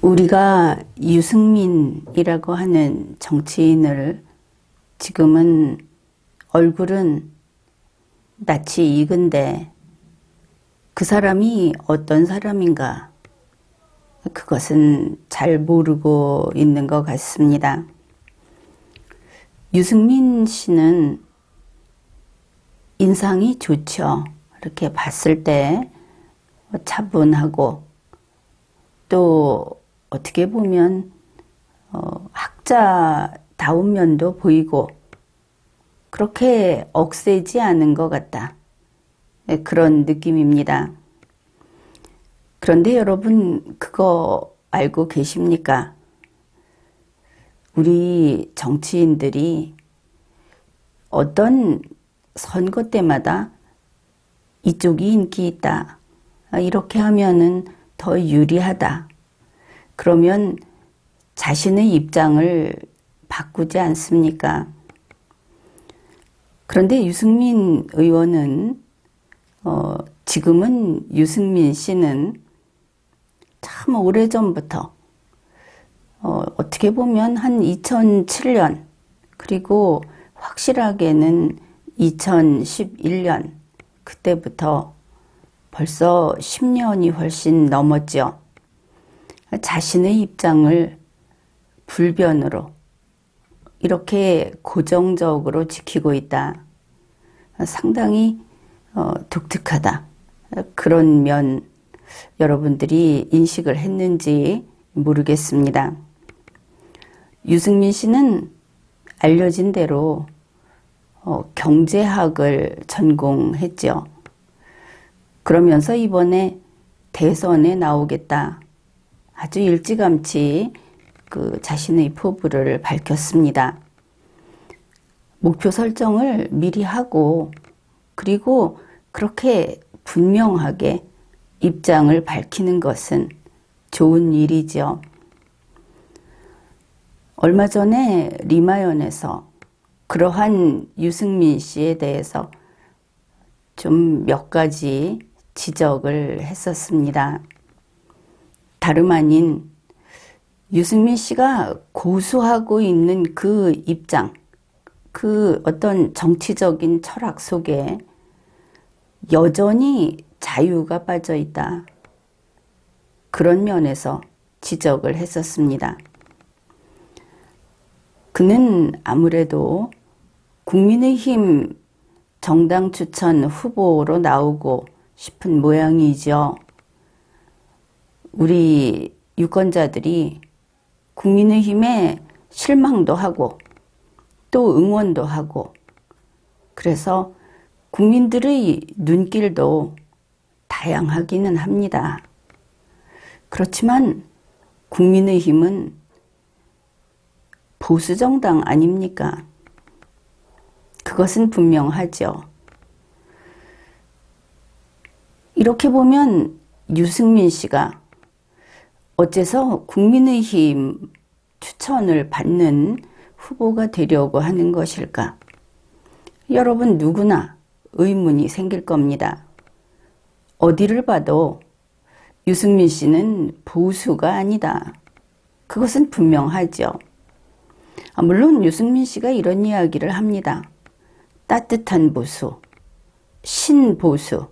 우리가 유승민이라고 하는 정치인을 지금은 얼굴은 낯이 익은데 그 사람이 어떤 사람인가 그것은 잘 모르고 있는 것 같습니다. 유승민 씨는 인상이 좋죠. 이렇게 봤을 때 차분하고 또 어떻게 보면 학자다운 면도 보이고 그렇게 억세지 않은 것 같다. 그런 느낌입니다. 그런데 여러분 그거 알고 계십니까? 우리 정치인들이 어떤 선거 때마다 이쪽이 인기 있다. 이렇게 하면은 더 유리하다. 그러면 자신의 입장을 바꾸지 않습니까? 그런데 유승민 의원은 지금은 유승민 씨는 참 오래전부터 어떻게 보면 한 2007년 그리고 확실하게는 2011년 그때부터 벌써 10년이 훨씬 넘었죠. 자신의 입장을 불변으로 이렇게 고정적으로 지키고 있다. 상당히 독특하다. 그런 면 여러분들이 인식을 했는지 모르겠습니다. 유승민 씨는 알려진 대로 경제학을 전공했죠. 그러면서 이번에 대선에 나오겠다. 아주 일찌감치 그 자신의 포부를 밝혔습니다. 목표 설정을 미리 하고 그리고 그렇게 분명하게 입장을 밝히는 것은 좋은 일이죠. 얼마 전에 리마연에서 그러한 유승민 씨에 대해서 좀 몇 가지 지적을 했었습니다. 다름 아닌 유승민 씨가 고수하고 있는 그 입장, 그 어떤 정치적인 철학 속에 여전히 자유가 빠져 있다. 그런 면에서 지적을 했었습니다. 그는 아무래도 국민의힘 정당 추천 후보로 나오고 싶은 모양이죠. 우리 유권자들이 국민의힘에 실망도 하고 또 응원도 하고 그래서 국민들의 눈길도 다양하기는 합니다. 그렇지만 국민의힘은 보수정당 아닙니까? 그것은 분명하죠. 이렇게 보면 유승민 씨가 어째서 국민의힘 추천을 받는 후보가 되려고 하는 것일까? 여러분 누구나 의문이 생길 겁니다. 어디를 봐도 유승민 씨는 보수가 아니다. 그것은 분명하죠. 물론 유승민 씨가 이런 이야기를 합니다. 따뜻한 보수, 신보수,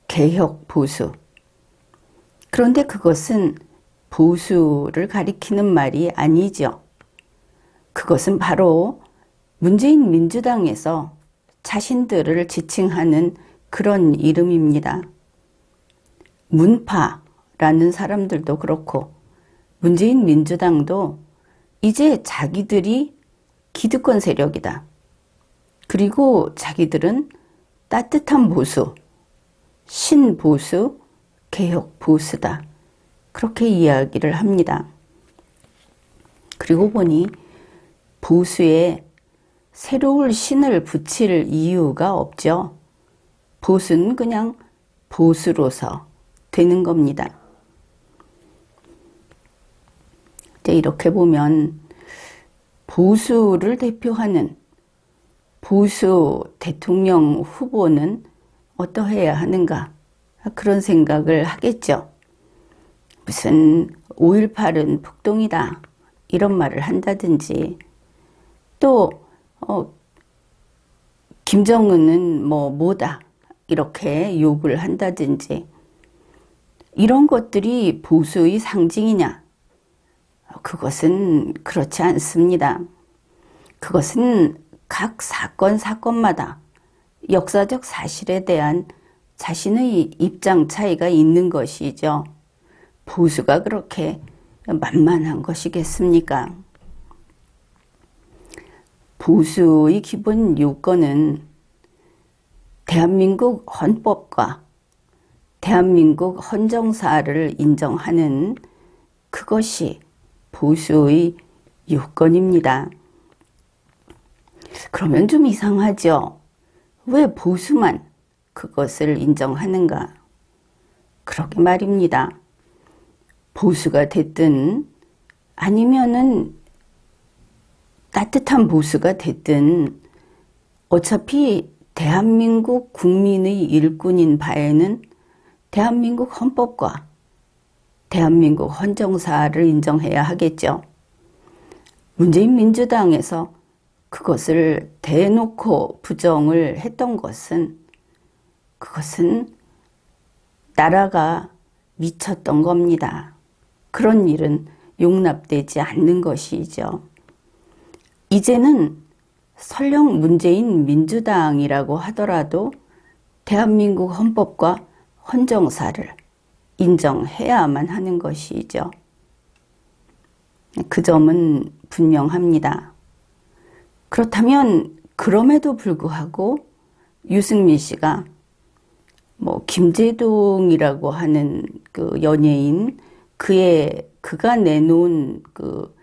개혁보수. 그런데 그것은 보수를 가리키는 말이 아니죠. 그것은 바로 문재인 민주당에서 자신들을 지칭하는 그런 이름입니다. 문파라는 사람들도 그렇고 문재인 민주당도 이제 자기들이 기득권 세력이다. 그리고 자기들은 따뜻한 보수, 신보수, 개혁보수다. 그렇게 이야기를 합니다. 그리고 보니 보수에 새로운 신을 붙일 이유가 없죠. 보수는 그냥 보수로서 되는 겁니다. 이제 이렇게 보면 보수를 대표하는 보수 대통령 후보는 어떠해야 하는가 그런 생각을 하겠죠. 무슨 5.18은 폭동이다 이런 말을 한다든지 또 김정은은 뭐다 이렇게 욕을 한다든지 이런 것들이 보수의 상징이냐? 그것은 그렇지 않습니다. 그것은 각 사건마다 역사적 사실에 대한 자신의 입장 차이가 있는 것이죠. 보수가 그렇게 만만한 것이겠습니까? 보수의 기본 요건은 대한민국 헌법과 대한민국 헌정사를 인정하는 그것이 보수의 요건입니다. 그러면 좀 이상하죠? 왜 보수만 그것을 인정하는가? 그러게 말입니다. 보수가 됐든 아니면은 따뜻한 보수가 됐든 어차피 대한민국 국민의 일꾼인 바에는 대한민국 헌법과 대한민국 헌정사를 인정해야 하겠죠. 문재인 민주당에서 그것을 대놓고 부정을 했던 그것은 나라가 미쳤던 겁니다. 그런 일은 용납되지 않는 것이죠. 이제는 설령 문재인 민주당이라고 하더라도 대한민국 헌법과 헌정사를 인정해야만 하는 것이죠. 그 점은 분명합니다. 그렇다면 그럼에도 불구하고 유승민 씨가 김제동이라고 하는 그 연예인 그가 내놓은 그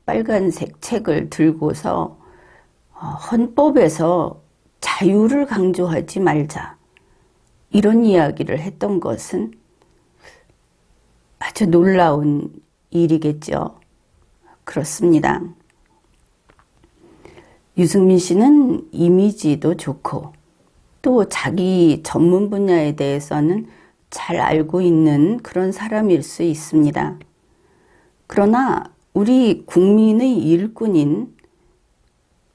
빨간색 책을 들고서 헌법에서 자유를 강조하지 말자 이런 이야기를 했던 것은 아주 놀라운 일이겠죠. 그렇습니다. 유승민 씨는 이미지도 좋고 또 자기 전문 분야에 대해서는 잘 알고 있는 그런 사람일 수 있습니다. 그러나 우리 국민의 일꾼인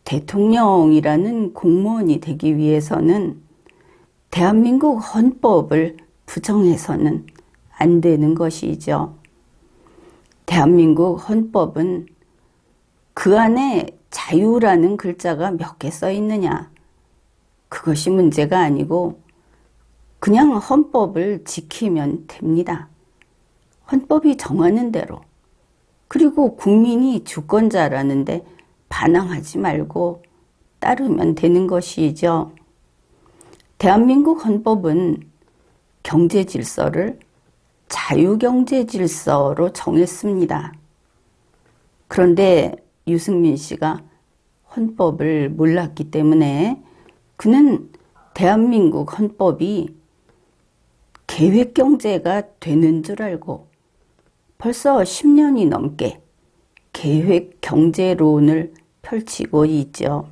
대통령이라는 공무원이 되기 위해서는 대한민국 헌법을 부정해서는 안 되는 것이죠. 대한민국 헌법은 그 안에 자유라는 글자가 몇 개 써 있느냐, 그것이 문제가 아니고 그냥 헌법을 지키면 됩니다. 헌법이 정하는 대로. 그리고 국민이 주권자라는데 반항하지 말고 따르면 되는 것이죠. 대한민국 헌법은 경제 질서를 자유경제 질서로 정했습니다. 그런데 유승민 씨가 헌법을 몰랐기 때문에 그는 대한민국 헌법이 계획경제가 되는 줄 알고 벌써 10년이 넘게 계획경제론을 펼치고 있죠.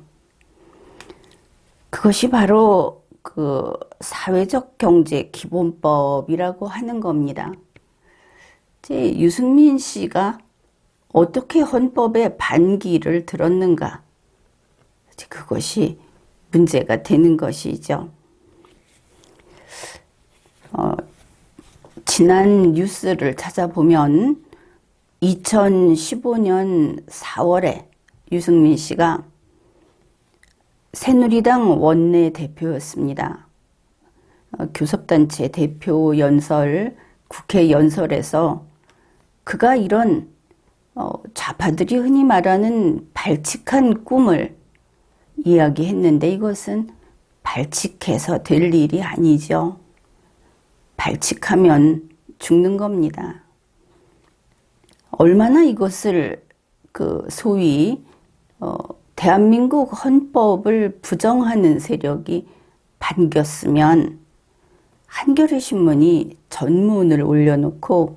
그것이 바로 그 사회적 경제 기본법이라고 하는 겁니다. 이제 유승민 씨가 어떻게 헌법에 반기를 들었는가? 그것이 문제가 되는 것이죠. 지난 뉴스를 찾아보면 2015년 4월에 유승민 씨가 새누리당 원내대표였습니다. 교섭단체 대표 연설, 국회 연설에서 그가 이런 좌파들이 흔히 말하는 발칙한 꿈을 이야기했는데 이것은 발칙해서 될 일이 아니죠. 발칙하면 죽는 겁니다. 얼마나 이것을 소위 대한민국 헌법을 부정하는 세력이 반겼으면 한겨레 신문이 전문을 올려놓고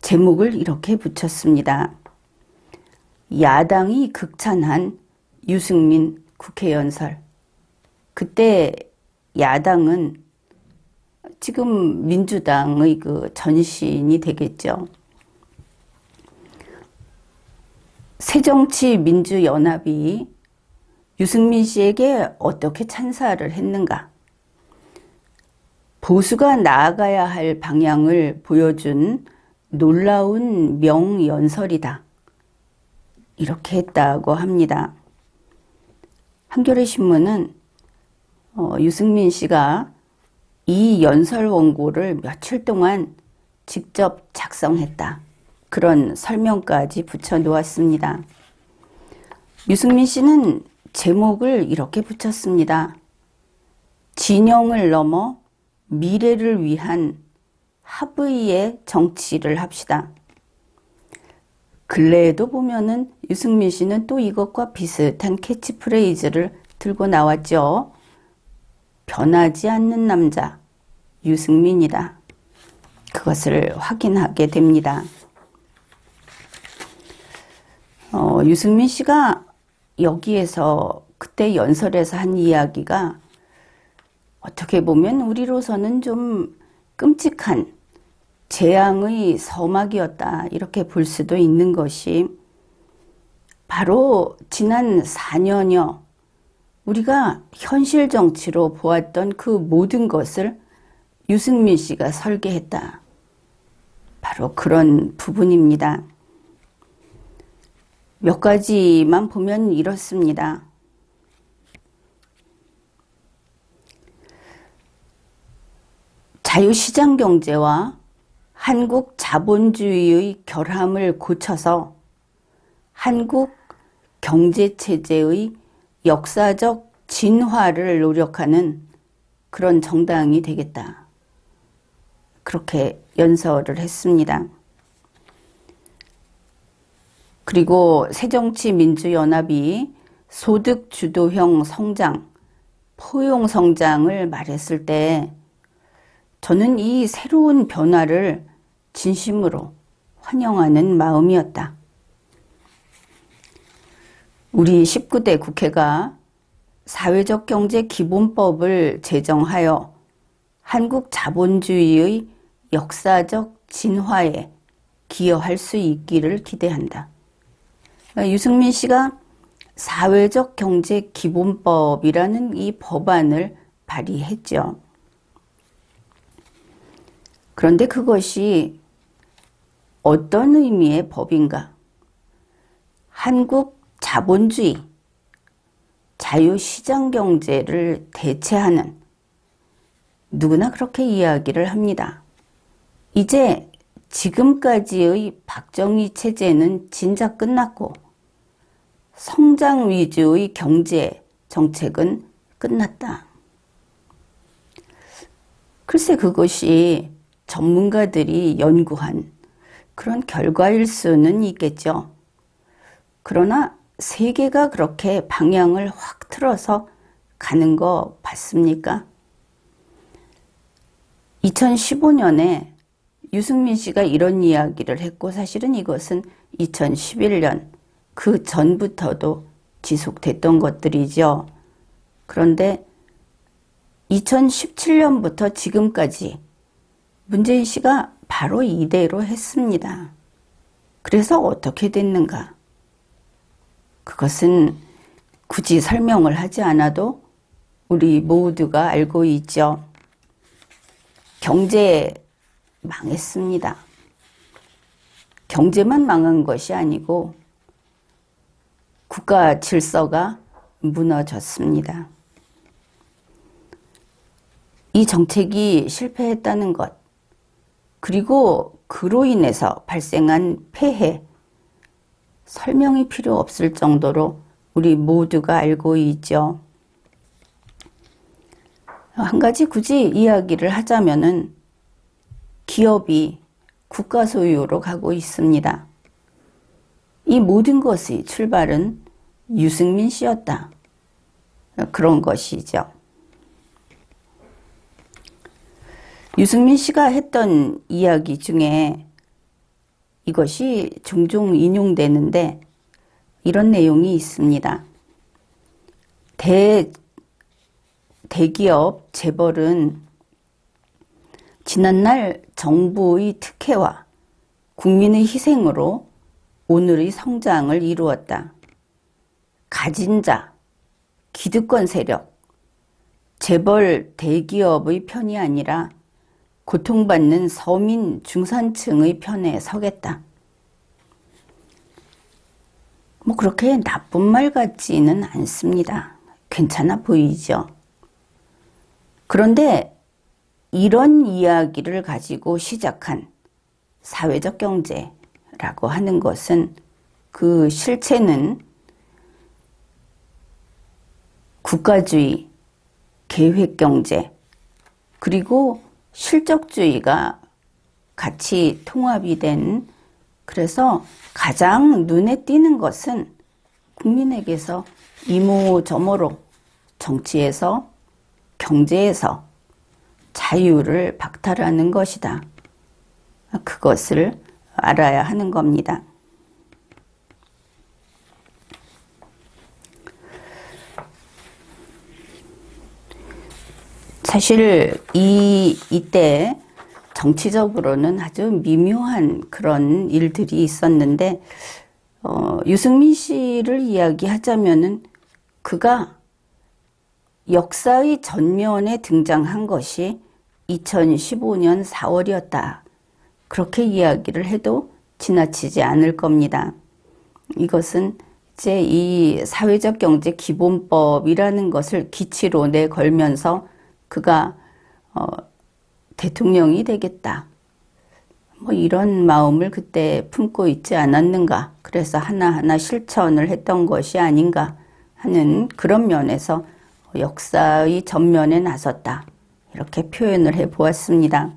제목을 이렇게 붙였습니다. 야당이 극찬한 유승민 국회 연설. 그때 야당은 지금 민주당의 그 전신이 되겠죠. 새정치민주연합이 유승민 씨에게 어떻게 찬사를 했는가? 보수가 나아가야 할 방향을 보여준 놀라운 명연설이다. 이렇게 했다고 합니다. 한겨레 신문은 유승민 씨가 이 연설 원고를 며칠 동안 직접 작성했다. 그런 설명까지 붙여 놓았습니다. 유승민 씨는 제목을 이렇게 붙였습니다. 진영을 넘어 미래를 위한 합의의 정치를 합시다. 근래에도 보면은 유승민 씨는 또 이것과 비슷한 캐치프레이즈를 들고 나왔죠. 변하지 않는 남자, 유승민이다. 그것을 확인하게 됩니다. 유승민 씨가 여기에서 그때 연설에서 한 이야기가 어떻게 보면 우리로서는 좀 끔찍한 재앙의 서막이었다 이렇게 볼 수도 있는 것이 바로 지난 4년여 우리가 현실 정치로 보았던 그 모든 것을 유승민 씨가 설계했다. 바로 그런 부분입니다. 몇 가지만 보면 이렇습니다. 자유시장 경제와 한국 자본주의의 결함을 고쳐서 한국 경제체제의 역사적 진화를 노력하는 그런 정당이 되겠다. 그렇게 연설을 했습니다. 그리고 새정치민주연합이 소득주도형 성장, 포용 성장을 말했을 때 저는 이 새로운 변화를 진심으로 환영하는 마음이었다. 우리 19대 국회가 사회적 경제 기본법을 제정하여 한국 자본주의의 역사적 진화에 기여할 수 있기를 기대한다. 유승민 씨가 사회적 경제 기본법이라는 이 법안을 발의했죠. 그런데 그것이 어떤 의미의 법인가? 한국 자본주의, 자유시장 경제를 대체하는 누구나 그렇게 이야기를 합니다. 이제 지금까지의 박정희 체제는 진작 끝났고 성장 위주의 경제 정책은 끝났다. 글쎄 그것이 전문가들이 연구한 그런 결과일 수는 있겠죠. 그러나 세계가 그렇게 방향을 확 틀어서 가는 거 봤습니까? 2015년에 유승민 씨가 이런 이야기를 했고 사실은 이것은 2011년 그 전부터도 지속됐던 것들이죠. 그런데 2017년부터 지금까지 문재인 씨가 바로 이대로 했습니다. 그래서 어떻게 됐는가? 그것은 굳이 설명을 하지 않아도 우리 모두가 알고 있죠. 경제 망했습니다. 경제만 망한 것이 아니고 국가 질서가 무너졌습니다. 이 정책이 실패했다는 것, 그리고 그로 인해서 발생한 폐해, 설명이 필요 없을 정도로 우리 모두가 알고 있죠. 한 가지 굳이 이야기를 하자면은 기업이 국가 소유로 가고 있습니다. 이 모든 것의 출발은 유승민 씨였다. 그런 것이죠. 유승민 씨가 했던 이야기 중에 이것이 종종 인용되는데 이런 내용이 있습니다. 대기업 재벌은 지난날 정부의 특혜와 국민의 희생으로 오늘의 성장을 이루었다. 가진 자, 기득권 세력, 재벌 대기업의 편이 아니라 고통받는 서민 중산층의 편에 서겠다. 뭐 그렇게 나쁜 말 같지는 않습니다. 괜찮아 보이죠? 그런데 이런 이야기를 가지고 시작한 사회적 경제라고 하는 것은 그 실체는 국가주의, 계획경제, 그리고 실적주의가 같이 통합이 된, 그래서 가장 눈에 띄는 것은 국민에게서 이모저모로 정치에서, 경제에서 자유를 박탈하는 것이다. 그것을 알아야 하는 겁니다. 사실 이때 정치적으로는 아주 미묘한 그런 일들이 있었는데 유승민 씨를 이야기하자면은 그가 역사의 전면에 등장한 것이 2015년 4월이었다. 그렇게 이야기를 해도 지나치지 않을 겁니다. 이것은 이제 이 사회적 경제 기본법이라는 것을 기치로 내걸면서 그가 대통령이 되겠다. 뭐 이런 마음을 그때 품고 있지 않았는가. 그래서 하나하나 실천을 했던 것이 아닌가 하는 그런 면에서 역사의 전면에 나섰다. 이렇게 표현을 해보았습니다.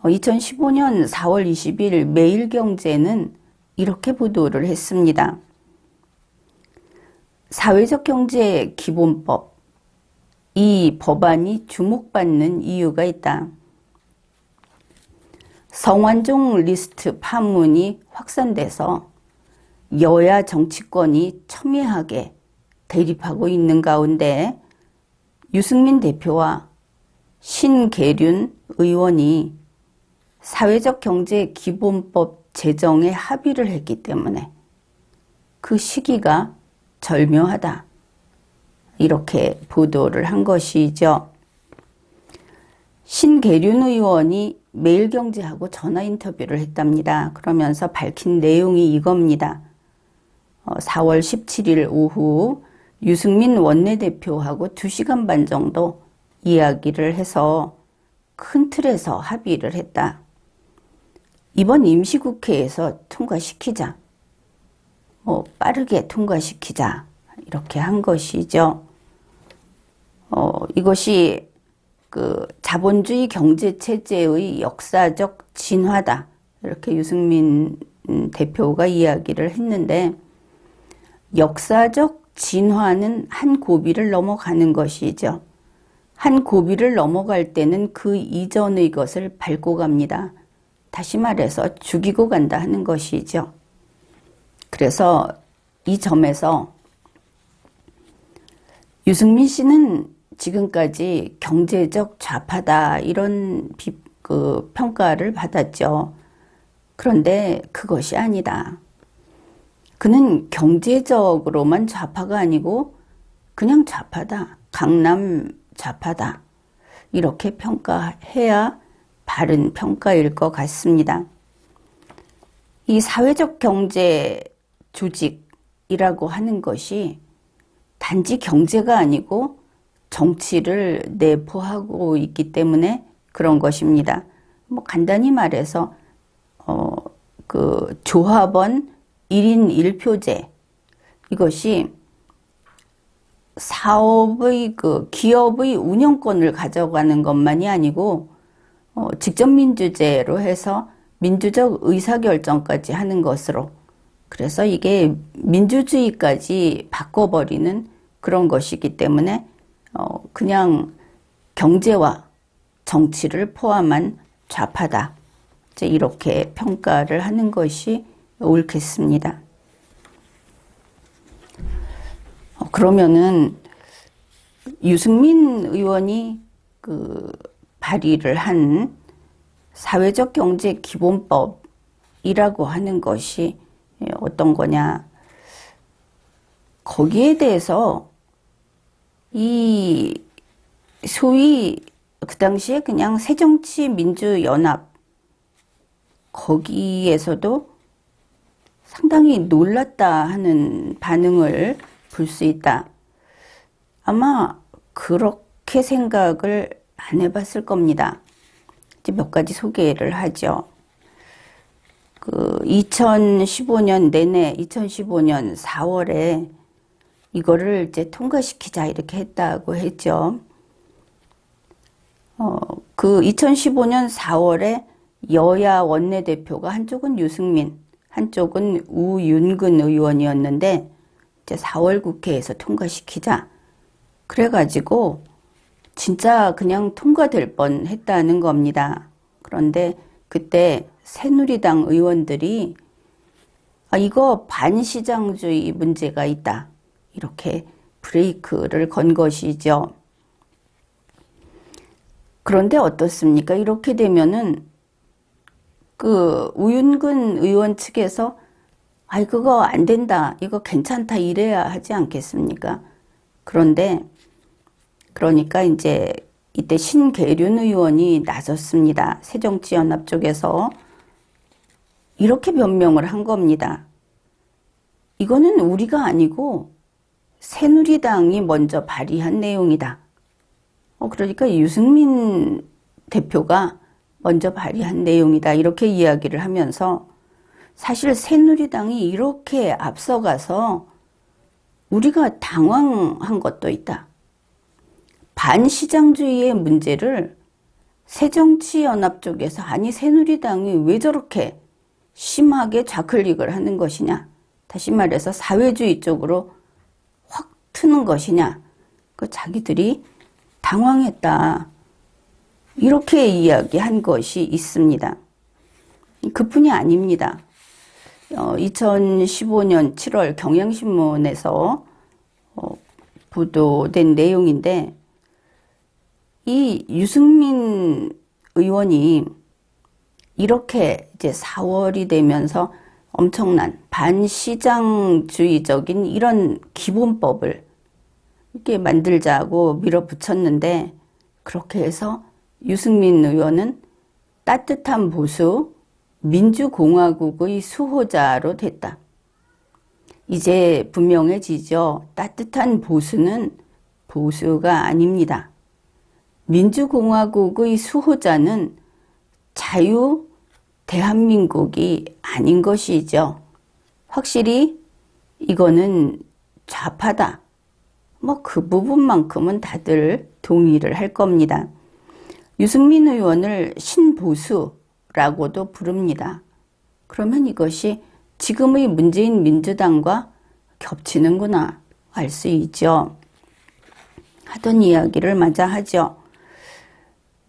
2015년 4월 20일 매일경제는 이렇게 보도를 했습니다. 사회적 경제 기본법, 이 법안이 주목받는 이유가 있다. 성완종 리스트 파문이 확산돼서 여야 정치권이 첨예하게 대립하고 있는 가운데 유승민 대표와 신계륜 의원이 사회적 경제 기본법 제정에 합의를 했기 때문에 그 시기가 절묘하다. 이렇게 보도를 한 것이죠. 신계륜 의원이 매일경제하고 전화 인터뷰를 했답니다. 그러면서 밝힌 내용이 이겁니다. 4월 17일 오후 유승민 원내대표하고 2시간 반 정도 이야기를 해서 큰 틀에서 합의를 했다. 이번 임시국회에서 통과시키자. 빠르게 통과시키자. 이렇게 한 것이죠. 이것이 그 자본주의 경제체제의 역사적 진화다. 이렇게 유승민 대표가 이야기를 했는데 역사적 진화는 한 고비를 넘어가는 것이죠. 한 고비를 넘어갈 때는 그 이전의 것을 밟고 갑니다. 다시 말해서 죽이고 간다 하는 것이죠. 그래서 이 점에서 유승민 씨는 지금까지 경제적 좌파다 이런 평가를 받았죠. 그런데 그것이 아니다. 그는 경제적으로만 좌파가 아니고 그냥 좌파다. 강남 좌파다. 이렇게 평가해야 바른 평가일 것 같습니다. 이 사회적 경제 조직이라고 하는 것이 단지 경제가 아니고 정치를 내포하고 있기 때문에 그런 것입니다. 뭐 간단히 말해서 그 조합원 1인 1표제 이것이 사업의 기업의 운영권을 가져가는 것만이 아니고 직접 민주제로 해서 민주적 의사결정까지 하는 것으로 그래서 이게 민주주의까지 바꿔버리는 그런 것이기 때문에 그냥 경제와 정치를 포함한 좌파다. 이제 이렇게 평가를 하는 것이 옳겠습니다. 그러면은 유승민 의원이 발의를 한 사회적 경제 기본법이 이라고 하는 것이 어떤 거냐. 거기에 대해서 이 소위 그 당시에 그냥 새정치민주연합 거기에서도 상당히 놀랐다 하는 반응을 볼 수 있다. 아마 그렇게 생각을 안 해봤을 겁니다. 이제 몇 가지 소개를 하죠. 2015년 내내 2015년 4월에 이거를 이제 통과시키자 이렇게 했다고 했죠. 2015년 4월에 여야 원내대표가 한쪽은 유승민, 한쪽은 우윤근 의원이었는데 이제 4월 국회에서 통과시키자. 그래가지고 진짜 그냥 통과될 뻔 했다는 겁니다. 그런데 그때 새누리당 의원들이 이거 반시장주의 문제가 있다. 이렇게 브레이크를 건 것이죠. 그런데 어떻습니까? 이렇게 되면은 우윤근 의원 측에서 그거 안 된다. 이거 괜찮다. 이래야 하지 않겠습니까? 그러니까 이제 이때 신계륜 의원이 나섰습니다. 새정치연합 쪽에서 이렇게 변명을 한 겁니다. 이거는 우리가 아니고 새누리당이 먼저 발의한 내용이다. 그러니까 유승민 대표가 먼저 발의한 내용이다. 이렇게 이야기를 하면서 사실 새누리당이 이렇게 앞서가서 우리가 당황한 것도 있다. 반시장주의의 문제를 새정치연합 쪽에서 새누리당이 왜 저렇게 심하게 좌클릭을 하는 것이냐. 다시 말해서 사회주의 쪽으로 확 트는 것이냐. 자기들이 당황했다. 이렇게 이야기한 것이 있습니다. 그뿐이 아닙니다. 2015년 7월 경향신문에서 보도된 내용인데 이 유승민 의원이 이렇게 이제 4월이 되면서 엄청난 반시장주의적인 이런 기본법을 이렇게 만들자고 밀어붙였는데 그렇게 해서 유승민 의원은 따뜻한 보수, 민주공화국의 수호자로 됐다. 이제 분명해지죠. 따뜻한 보수는 보수가 아닙니다. 민주공화국의 수호자는 자유 대한민국이 아닌 것이죠. 확실히 이거는 좌파다. 그 부분만큼은 다들 동의를 할 겁니다. 유승민 의원을 신보수라고도 부릅니다. 그러면 이것이 지금의 문재인 민주당과 겹치는구나 알 수 있죠. 하던 이야기를 마저 하죠.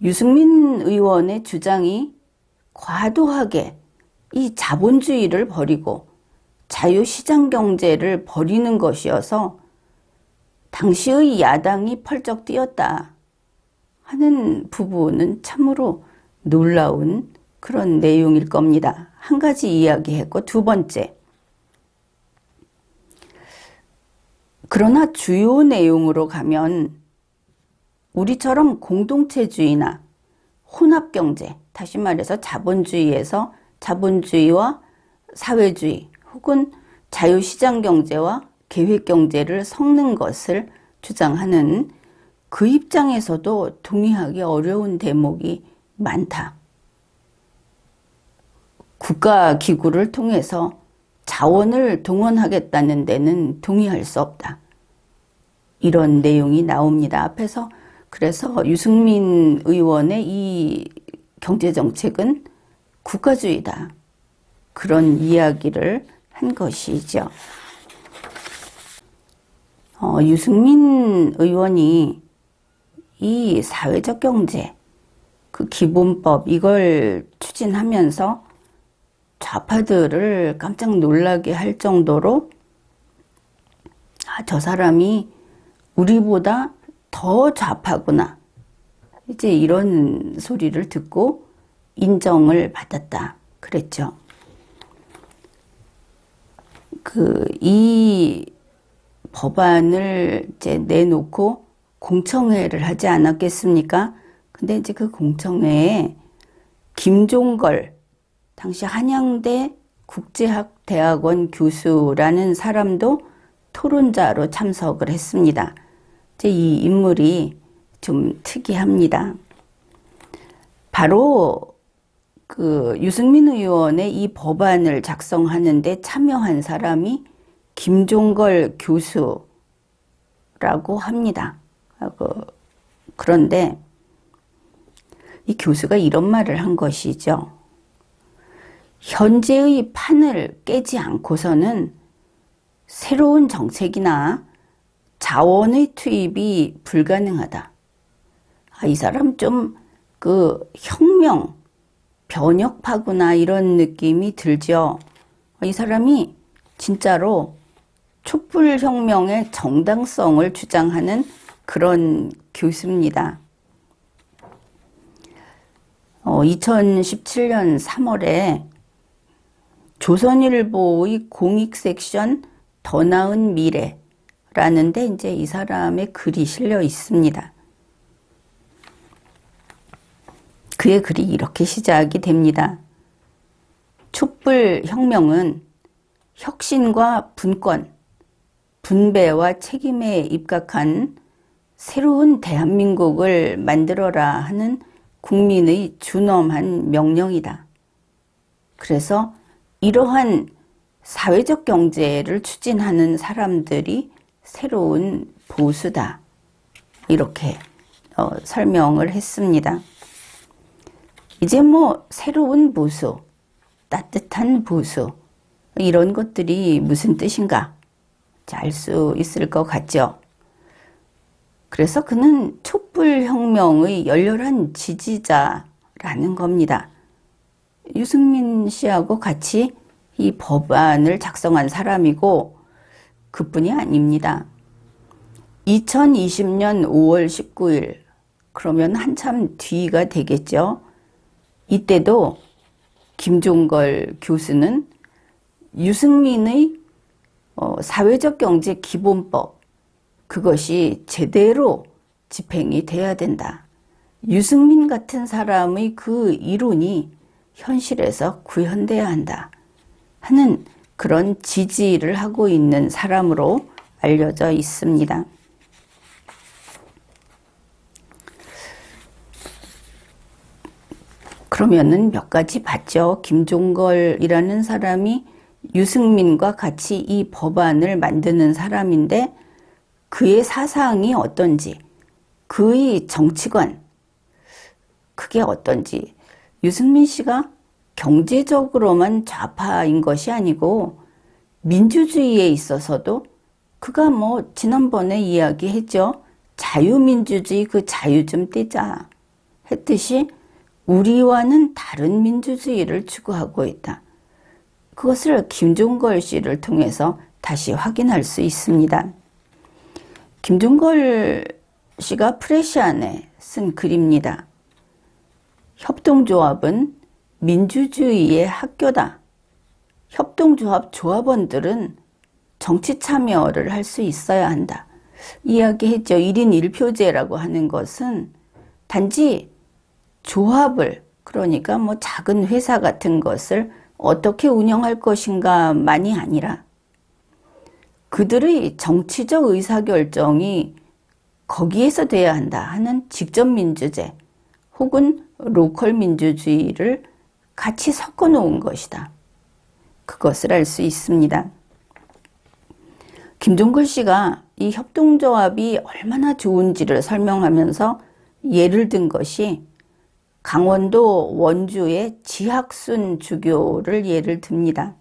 유승민 의원의 주장이 과도하게 이 자본주의를 버리고 자유시장 경제를 버리는 것이어서 당시의 야당이 펄쩍 뛰었다 하는 부분은 참으로 놀라운 그런 내용일 겁니다. 한 가지 이야기했고 두 번째. 그러나 주요 내용으로 가면 우리처럼 공동체주의나 혼합경제, 다시 말해서 자본주의에서 자본주의와 사회주의 혹은 자유시장경제와 계획경제를 섞는 것을 주장하는 그 입장에서도 동의하기 어려운 대목이 많다. 국가기구를 통해서 자원을 동원하겠다는 데는 동의할 수 없다. 이런 내용이 나옵니다. 앞에서 그래서 유승민 의원의 이 경제정책은 국가주의다. 그런 이야기를 한 것이죠. 유승민 의원이 이 사회적 경제, 그 기본법 이걸 추진하면서 좌파들을 깜짝 놀라게 할 정도로 저 사람이 우리보다 더 좌파구나. 이제 이런 소리를 듣고 인정을 받았다. 그랬죠. 이 법안을 이제 내놓고 공청회를 하지 않았겠습니까? 근데 이제 그 공청회에 김종걸, 당시 한양대 국제학대학원 교수라는 사람도 토론자로 참석을 했습니다. 이제 이 인물이 좀 특이합니다. 바로 유승민 의원의 이 법안을 작성하는데 참여한 사람이 김종걸 교수라고 합니다. 그런데 이 교수가 이런 말을 한 것이죠. 현재의 판을 깨지 않고서는 새로운 정책이나 자원의 투입이 불가능하다. 이 사람 좀 혁명, 변혁파구나 이런 느낌이 들죠. 이 사람이 진짜로 촛불혁명의 정당성을 주장하는 그런 교수입니다. 2017년 3월에 조선일보의 공익 섹션 더 나은 미래라는 데 이제 이 사람의 글이 실려 있습니다. 그의 글이 이렇게 시작이 됩니다. 촛불혁명은 혁신과 분권, 분배와 책임에 입각한 새로운 대한민국을 만들어라 하는 국민의 준엄한 명령이다. 그래서 이러한 사회적 경제를 추진하는 사람들이 새로운 보수다. 이렇게 설명을 했습니다. 이제 새로운 보수, 따뜻한 보수 이런 것들이 무슨 뜻인가 알 수 있을 것 같죠. 그래서 그는 촛불혁명의 열렬한 지지자라는 겁니다. 유승민 씨하고 같이 이 법안을 작성한 사람이고 그뿐이 아닙니다. 2020년 5월 19일 그러면 한참 뒤가 되겠죠. 이때도 김종걸 교수는 유승민의 사회적 경제 기본법 그것이 제대로 집행이 돼야 된다. 유승민 같은 사람의 그 이론이 현실에서 구현돼야 한다 하는 그런 지지를 하고 있는 사람으로 알려져 있습니다. 그러면은 몇 가지 봤죠. 김종걸이라는 사람이 유승민과 같이 이 법안을 만드는 사람인데 그의 사상이 어떤지, 그의 정치관, 그게 어떤지. 유승민 씨가 경제적으로만 좌파인 것이 아니고 민주주의에 있어서도 그가 지난번에 이야기했죠. 자유민주주의 그 자유 좀 떼자 했듯이 우리와는 다른 민주주의를 추구하고 있다. 그것을 김종걸 씨를 통해서 다시 확인할 수 있습니다. 김종걸 씨가 프레시안에 쓴 글입니다. 협동조합은 민주주의의 학교다. 협동조합 조합원들은 정치 참여를 할 수 있어야 한다. 이야기했죠. 1인 1표제라고 하는 것은 단지 조합을, 그러니까 작은 회사 같은 것을 어떻게 운영할 것인가만이 아니라 그들의 정치적 의사결정이 거기에서 돼야 한다 하는 직접민주제 혹은 로컬 민주주의를 같이 섞어 놓은 것이다. 그것을 알 수 있습니다. 김종걸 씨가 이 협동조합이 얼마나 좋은지를 설명하면서 예를 든 것이 강원도 원주의 지학순 주교를 예를 듭니다.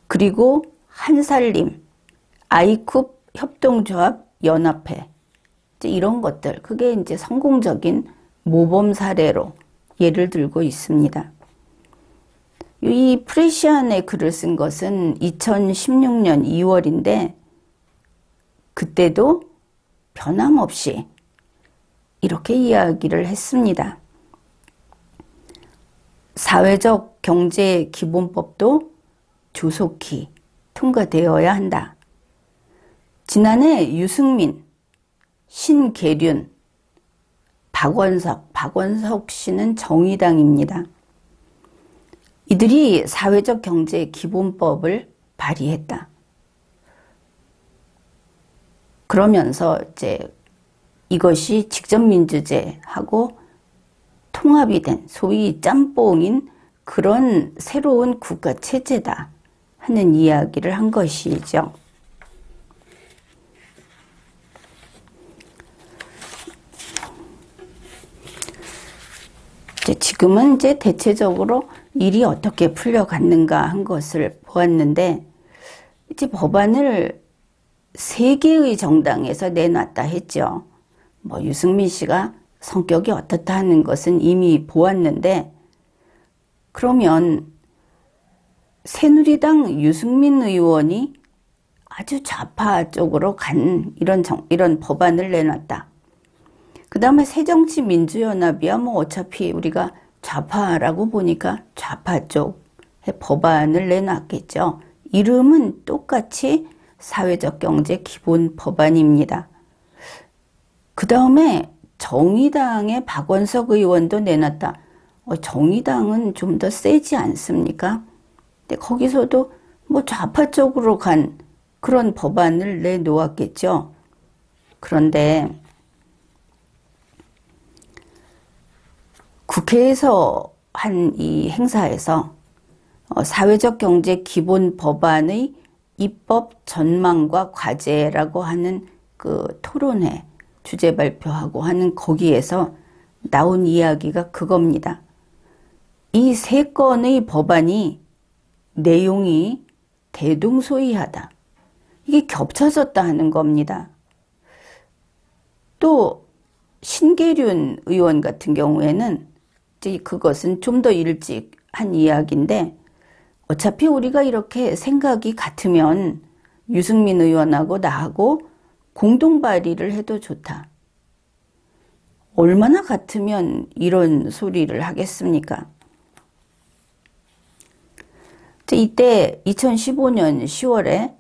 그리고 한살림, 아이쿱 협동조합 연합회 이런 것들 그게 이제 성공적인 모범 사례로 예를 들고 있습니다. 이 프레시안의 글을 쓴 것은 2016년 2월인데 그때도 변함없이 이렇게 이야기를 했습니다. 사회적 사회적경제기본법도 조속히 통과되어야 한다. 지난해 유승민, 신계륜, 박원석 씨는 정의당입니다. 이들이 사회적경제기본법을 발의했다. 그러면서 이제 이것이 직접민주제하고 통합이 된 소위 짬뽕인 그런 새로운 국가체제다 하는 이야기를 한 것이죠. 지금은 이제 대체적으로 일이 어떻게 풀려갔는가 한 것을 보았는데, 이제 법안을 3개의 정당에서 내놨다 했죠. 뭐 유승민 씨가 성격이 어떻다 하는 것은 이미 보았는데, 그러면 새누리당 유승민 의원이 아주 좌파 쪽으로 간 이런 법안을 내놨다. 그 다음에 새정치민주연합이야 뭐 어차피 우리가 좌파라고 보니까 좌파 쪽의 법안을 내놨겠죠. 이름은 똑같이 사회적경제기본법안입니다. 그 다음에 정의당의 박원석 의원도 내놨다. 정의당은 좀 더 세지 않습니까? 근데 거기서도 뭐 좌파 쪽으로 간 그런 법안을 내놓았겠죠. 그런데 국회에서 한 이 행사에서 사회적경제기본법안의 입법 전망과 과제라고 하는 그 토론회 주제 발표하고 하는 거기에서 나온 이야기가 그겁니다. 이 3건의 법안이 내용이 대동소이하다. 이게 겹쳐졌다 하는 겁니다. 또 신계륜 의원 같은 경우에는 그것은 좀 더 일찍 한 이야기인데, 어차피 우리가 이렇게 생각이 같으면 유승민 의원하고 나하고 공동 발의를 해도 좋다. 얼마나 같으면 이런 소리를 하겠습니까? 이때 2015년 10월에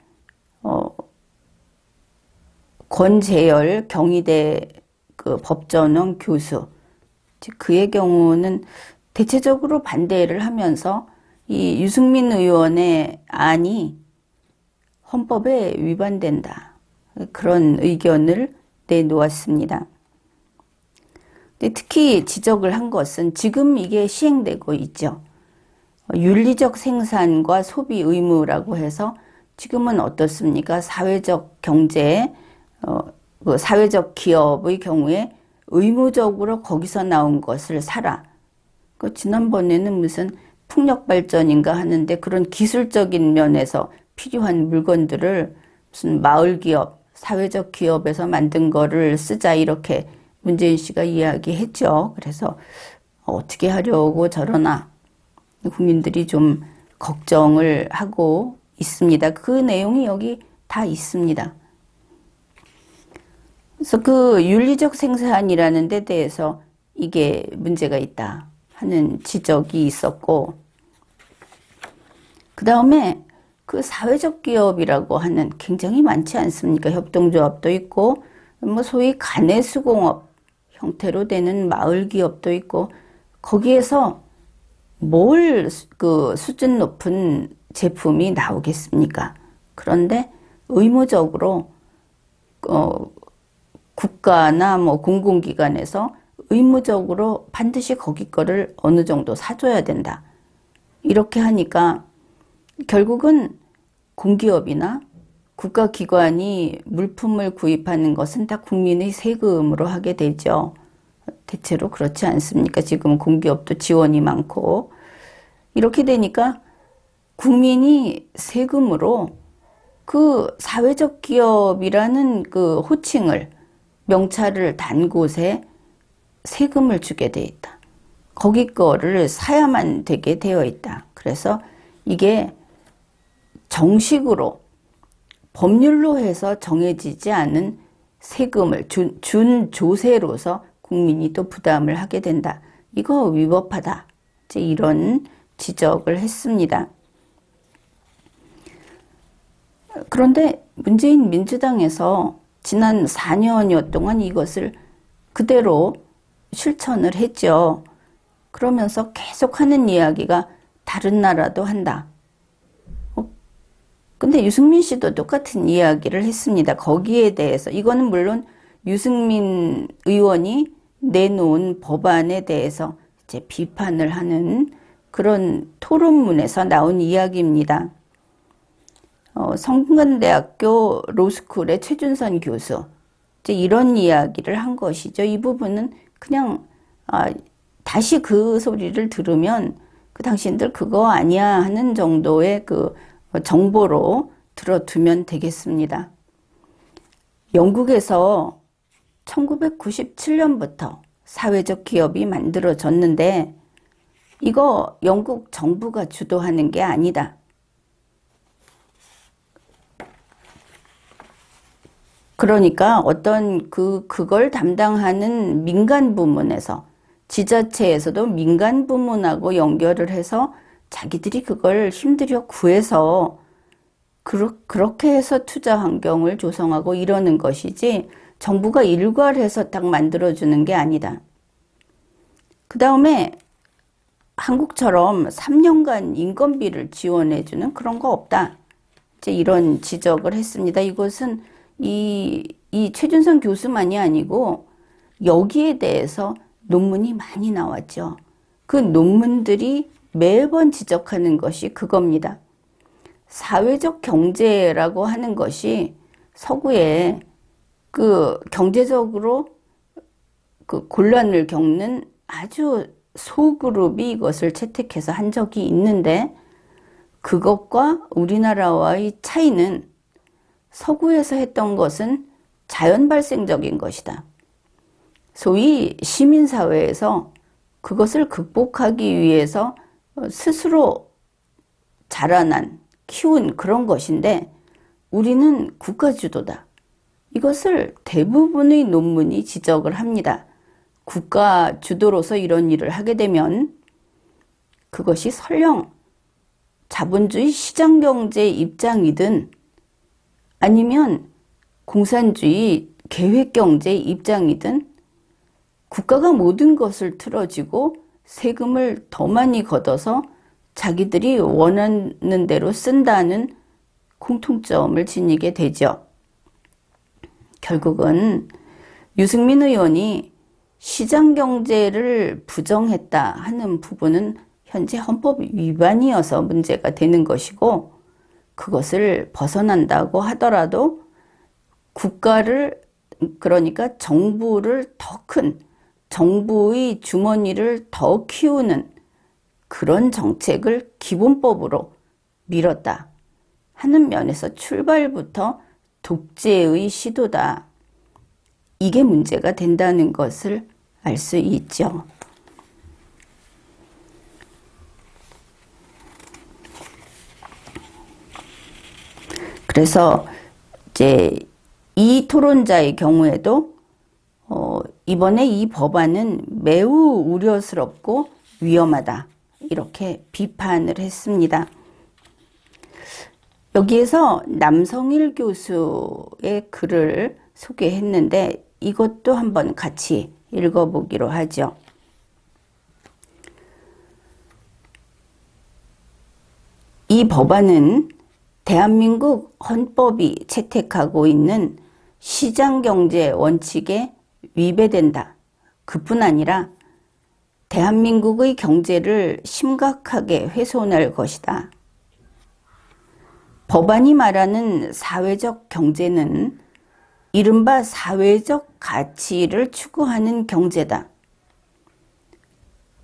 권재열 경희대 그 법전원 교수, 그의 경우는 대체적으로 반대를 하면서 이 유승민 의원의 안이 헌법에 위반된다, 그런 의견을 내놓았습니다. 근데 특히 지적을 한 것은 지금 이게 시행되고 있죠. 윤리적 생산과 소비 의무라고 해서 지금은 어떻습니까? 사회적 경제, 사회적 기업의 경우에 의무적으로 거기서 나온 것을 사라. 지난번에는 무슨 풍력 발전인가 하는데 그런 기술적인 면에서 필요한 물건들을 무슨 마을 기업, 사회적 기업에서 만든 거를 쓰자, 이렇게 문재인 씨가 이야기했죠. 그래서 어떻게 하려고 저러나 국민들이 좀 걱정을 하고 있습니다. 그 내용이 여기 다 있습니다. 그래서 그 윤리적 생산이라는 데 대해서 이게 문제가 있다 하는 지적이 있었고, 그 다음에 그 사회적 기업이라고 하는 굉장히 많지 않습니까? 협동조합도 있고, 뭐 소위 가내수공업 형태로 되는 마을 기업도 있고, 거기에서 뭘 그 수준 높은 제품이 나오겠습니까? 그런데 의무적으로 국가나 뭐 공공기관에서 의무적으로 반드시 거기 거를 어느 정도 사줘야 된다. 이렇게 하니까 결국은 공기업이나 국가기관이 물품을 구입하는 것은 다 국민의 세금으로 하게 되죠. 대체로 그렇지 않습니까? 지금 공기업도 지원이 많고. 이렇게 되니까 국민이 세금으로 그 사회적 기업이라는 그 호칭을, 명찰을 단 곳에 세금을 주게 돼 있다. 거기 거를 사야만 되게 되어 있다. 그래서 이게 정식으로 법률로 해서 정해지지 않은 세금을 준 조세로서 국민이 또 부담을 하게 된다. 이거 위법하다. 이제 이런 지적을 했습니다. 그런데 문재인 민주당에서 지난 4년여 동안 이것을 그대로 실천을 했죠. 그러면서 계속 하는 이야기가 다른 나라도 한다. 근데 유승민 씨도 똑같은 이야기를 했습니다. 거기에 대해서 이거는 물론 유승민 의원이 내놓은 법안에 대해서 이제 비판을 하는 그런 토론문에서 나온 이야기입니다. 성균관대학교 로스쿨의 최준선 교수 이제 이런 이야기를 한 것이죠. 이 부분은 그냥 다시 그 소리를 들으면 그 당신들 그거 아니야 하는 정도의 그 정보로 들어두면 되겠습니다. 영국에서 1997년부터 사회적 기업이 만들어졌는데 이거 영국 정부가 주도하는 게 아니다. 그러니까 어떤 그걸 담당하는 민간 부문에서 지자체에서도 민간 부문하고 연결을 해서 자기들이 그걸 힘들여 구해서 그렇게 해서 투자 환경을 조성하고 이러는 것이지 정부가 일괄해서 딱 만들어주는 게 아니다. 그 다음에 한국처럼 3년간 인건비를 지원해주는 그런 거 없다. 이제 이런 지적을 했습니다. 이것은 이 최준선 교수만이 아니고 여기에 대해서 논문이 많이 나왔죠. 그 논문들이 매번 지적하는 것이 그겁니다. 사회적 경제라고 하는 것이 서구에 그 경제적으로 그 곤란을 겪는 아주 소그룹이 이것을 채택해서 한 적이 있는데 그것과 우리나라와의 차이는 서구에서 했던 것은 자연 발생적인 것이다. 소위 시민사회에서 그것을 극복하기 위해서 스스로 자라난, 키운 그런 것인데 우리는 국가주도다. 이것을 대부분의 논문이 지적을 합니다. 국가 주도로서 이런 일을 하게 되면 그것이 설령 자본주의 시장경제 입장이든 아니면 공산주의 계획경제 입장이든 국가가 모든 것을 틀어지고 세금을 더 많이 걷어서 자기들이 원하는 대로 쓴다는 공통점을 지니게 되죠. 결국은 유승민 의원이 시장경제를 부정했다 하는 부분은 현재 헌법 위반이어서 문제가 되는 것이고 그것을 벗어난다고 하더라도 국가를 그러니까 정부를 더 큰 정부의 주머니를 더 키우는 그런 정책을 기본법으로 밀었다 하는 면에서 출발부터 독재의 시도다. 이게 문제가 된다는 것을 알 수 있죠. 그래서 이제 이 토론자의 경우에도 이번에 이 법안은 매우 우려스럽고 위험하다. 이렇게 비판을 했습니다. 여기에서 남성일 교수의 글을 소개했는데 이것도 한번 같이 읽어보기로 하죠. 이 법안은 대한민국 헌법이 채택하고 있는 시장경제 원칙에 위배된다. 그뿐 아니라 대한민국의 경제를 심각하게 훼손할 것이다. 법안이 말하는 사회적 경제는 이른바 사회적 가치를 추구하는 경제다.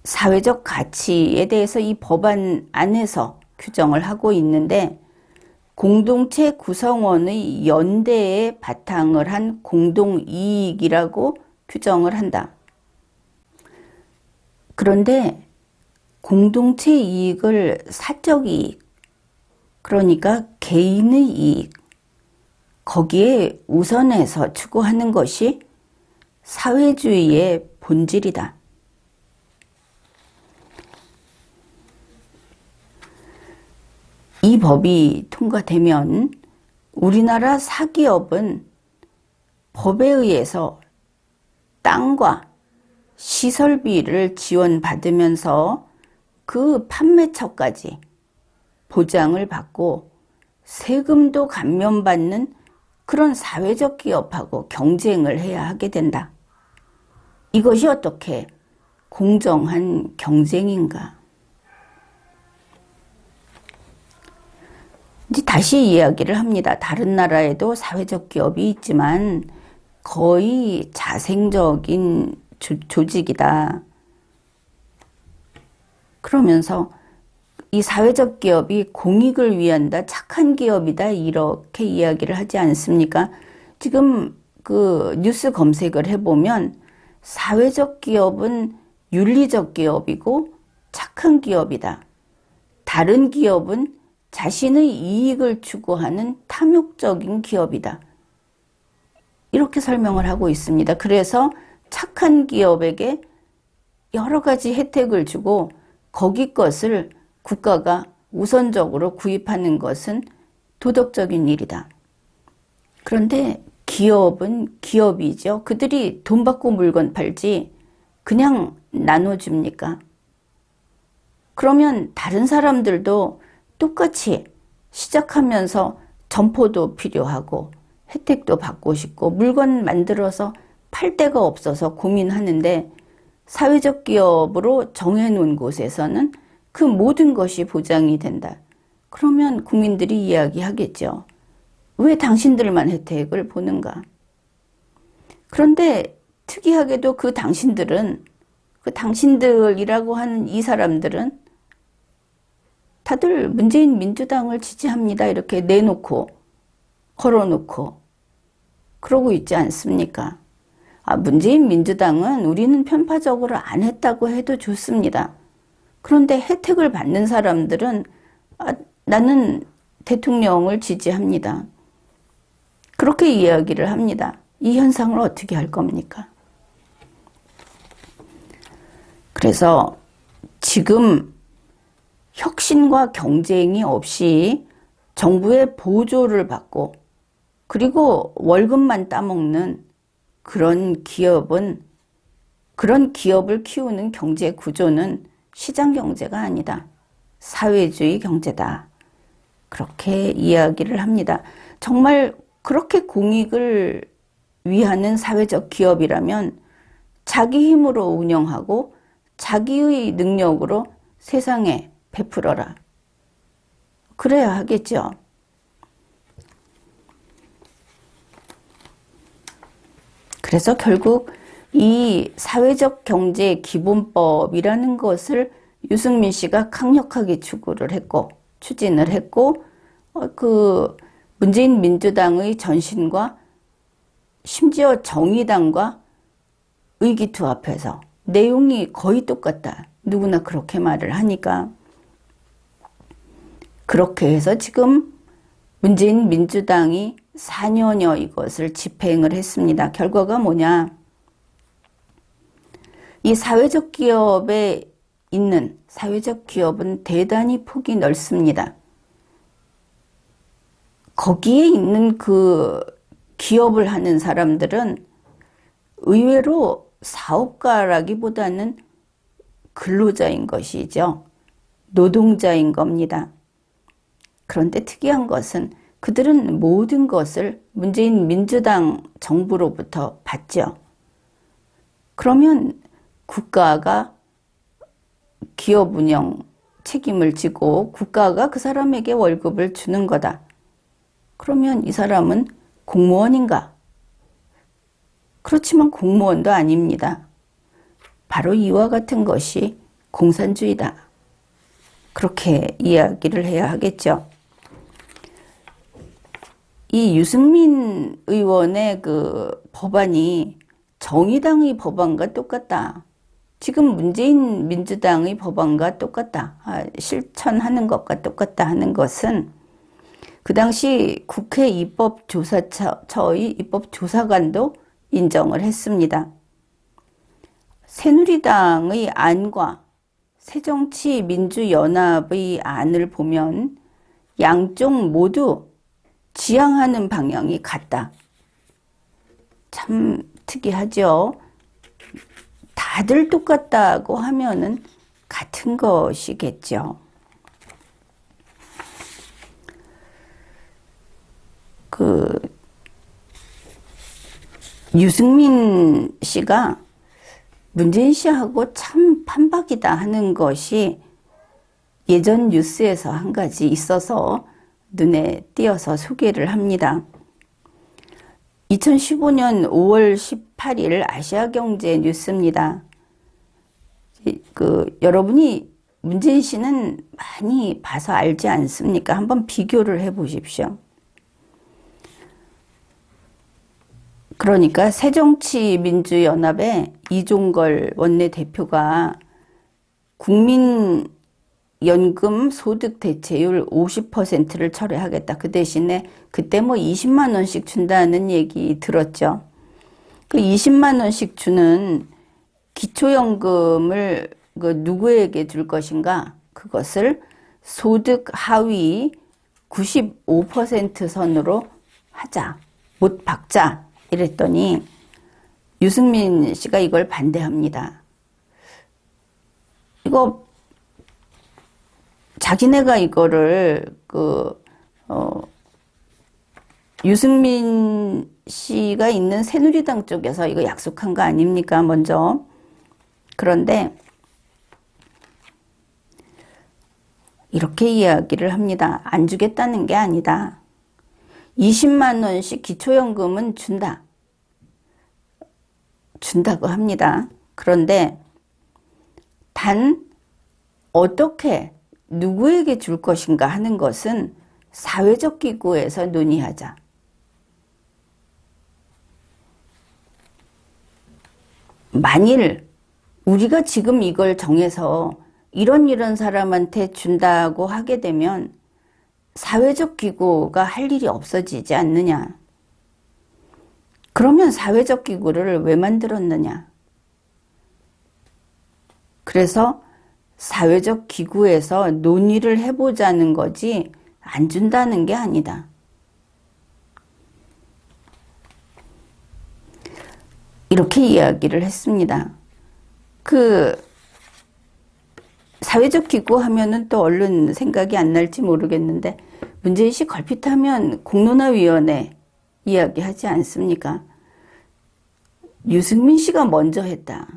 사회적 가치에 대해서 이 법안 안에서 규정을 하고 있는데 공동체 구성원의 연대에 바탕을 한 공동이익이라고 규정을 한다. 그런데 공동체 이익을 사적 이익, 그러니까 개인의 이익, 거기에 우선해서 추구하는 것이 사회주의의 본질이다. 이 법이 통과되면 우리나라 사기업은 법에 의해서 땅과 시설비를 지원받으면서 그 판매처까지 보장을 받고 세금도 감면받는 그런 사회적 기업하고 경쟁을 해야 하게 된다. 이것이 어떻게 공정한 경쟁인가? 이제 다시 이야기를 합니다. 다른 나라에도 사회적 기업이 있지만 거의 자생적인 조직이다. 그러면서 이 사회적 기업이 공익을 위한다, 착한 기업이다, 이렇게 이야기를 하지 않습니까? 지금 그 뉴스 검색을 해보면 사회적 기업은 윤리적 기업이고 착한 기업이다. 다른 기업은 자신의 이익을 추구하는 탐욕적인 기업이다. 이렇게 설명을 하고 있습니다. 그래서 착한 기업에게 여러 가지 혜택을 주고 거기 것을 국가가 우선적으로 구입하는 것은 도덕적인 일이다. 그런데 기업은 기업이죠. 그들이 돈 받고 물건 팔지 그냥 나눠줍니까? 그러면 다른 사람들도 똑같이 시작하면서 점포도 필요하고 혜택도 받고 싶고 물건 만들어서 팔 데가 없어서 고민하는데 사회적 기업으로 정해놓은 곳에서는 그 모든 것이 보장이 된다. 그러면 국민들이 이야기하겠죠. 왜 당신들만 혜택을 보는가? 그런데 특이하게도 그 당신들이라고 하는 이 사람들은 다들 문재인 민주당을 지지합니다. 이렇게 내놓고 걸어놓고 그러고 있지 않습니까? 문재인 민주당은 우리는 편파적으로 안 했다고 해도 좋습니다. 그런데 혜택을 받는 사람들은 나는 대통령을 지지합니다. 그렇게 이야기를 합니다. 이 현상을 어떻게 할 겁니까? 그래서 지금 혁신과 경쟁이 없이 정부의 보조를 받고 그리고 월급만 따먹는 그런 기업을 키우는 경제 구조는 시장 경제가 아니다. 사회주의 경제다. 그렇게 이야기를 합니다. 정말 그렇게 공익을 위하는 사회적 기업이라면 자기 힘으로 운영하고 자기의 능력으로 세상에 베풀어라. 그래야 하겠죠. 그래서 결국 이 사회적 경제 기본법이라는 것을 유승민 씨가 강력하게 추진을 했고, 그 문재인 민주당의 전신과 심지어 정의당과 의기투합해서 내용이 거의 똑같다. 누구나 그렇게 말을 하니까. 그렇게 해서 지금 문재인 민주당이 4년여 이것을 집행을 했습니다. 결과가 뭐냐? 이 사회적 기업에 있는 사회적 기업은 대단히 폭이 넓습니다. 거기에 있는 그 기업을 하는 사람들은 의외로 사업가라기보다는 근로자인 것이죠. 노동자인 겁니다. 그런데 특이한 것은 그들은 모든 것을 문재인 민주당 정부로부터 받죠. 그러면 국가가 기업 운영 책임을 지고 국가가 그 사람에게 월급을 주는 거다. 그러면 이 사람은 공무원인가? 그렇지만 공무원도 아닙니다. 바로 이와 같은 것이 공산주의다. 그렇게 이야기를 해야 하겠죠. 이 유승민 의원의 그 법안이 정의당의 법안과 똑같다. 지금 문재인 민주당의 법안과 똑같다. 실천하는 것과 똑같다 하는 것은 그 당시 국회 입법조사처의 입법조사관도 인정을 했습니다. 새누리당의 안과 새정치민주연합의 안을 보면 양쪽 모두 지향하는 방향이 같다. 참 특이하죠. 다들 똑같다고 하면은 같은 것이겠죠. 유승민 씨가 문재인 씨하고 참 판박이다 하는 것이 예전 뉴스에서 한 가지 있어서 눈에 띄어서 소개를 합니다. 2015년 5월 18일 아시아경제 뉴스입니다. 여러분이 문재인 씨는 많이 봐서 알지 않습니까? 한번 비교를 해 보십시오. 그러니까 새정치민주연합의 이종걸 원내대표가 국민연금 소득 대체율 50%를 철회하겠다. 그 대신에 그때 뭐 20만 원씩 준다는 얘기 들었죠. 그 20만 원씩 주는 기초연금을 누구에게 줄 것인가? 그것을 소득 하위 95% 선으로 하자. 못 박자. 이랬더니 유승민 씨가 이걸 반대합니다. 이거 자기네가 이거를 유승민 씨가 있는 새누리당 쪽에서 이거 약속한 거 아닙니까? 먼저. 그런데 이렇게 이야기를 합니다. 안 주겠다는 게 아니다. 20만 원씩 기초연금은 준다고 합니다. 그런데 단 어떻게 누구에게 줄 것인가 하는 것은 사회적 기구에서 논의하자. 만일 우리가 지금 이걸 정해서 이런 사람한테 준다고 하게 되면 사회적 기구가 할 일이 없어지지 않느냐. 그러면 사회적 기구를 왜 만들었느냐. 그래서 사회적 기구에서 논의를 해보자는 거지 안 준다는 게 아니다. 이렇게 이야기를 했습니다. 사회적 기구 하면은 또 얼른 생각이 안 날지 모르겠는데 문재인 씨 걸핏하면 공론화위원회 이야기하지 않습니까? 유승민 씨가 먼저 했다.